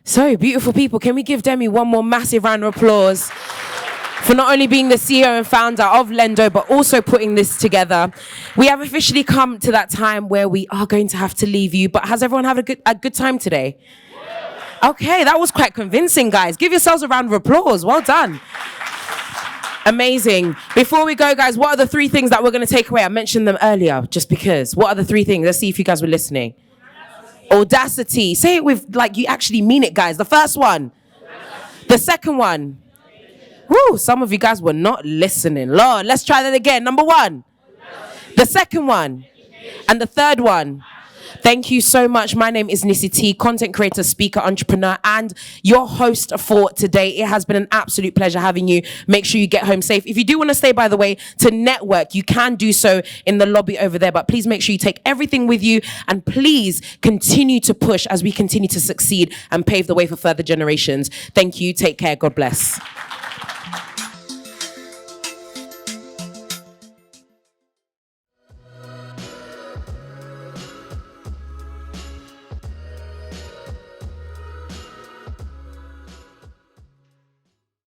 So, beautiful people, can we give Demi one more massive round of applause for not only being the CEO and founder of Lendo, but also putting this together. We have officially come to that time where we are going to have to leave you, but has everyone had a good time today? Okay, that was quite convincing, guys. Give yourselves a round of applause. Well done. Amazing. Before we go, guys, what are the 3 things that we're going to take away? I mentioned them earlier, just because. What are the 3 things? Let's see if you guys were listening. Audacity. Say it with, like, you actually mean it, guys. The first one. The second one. Woo, some of you guys were not listening. Lord, let's try that again. Number 1. The second one. And the third one. Thank you so much. My name is Nisi T, content creator, speaker, entrepreneur, and your host for today. It has been an absolute pleasure having you. Make sure you get home safe. If you do want to stay, by the way, to network, you can do so in the lobby over there. But please make sure you take everything with you, and please continue to push as we continue to succeed and pave the way for further generations. Thank you. Take care. God bless.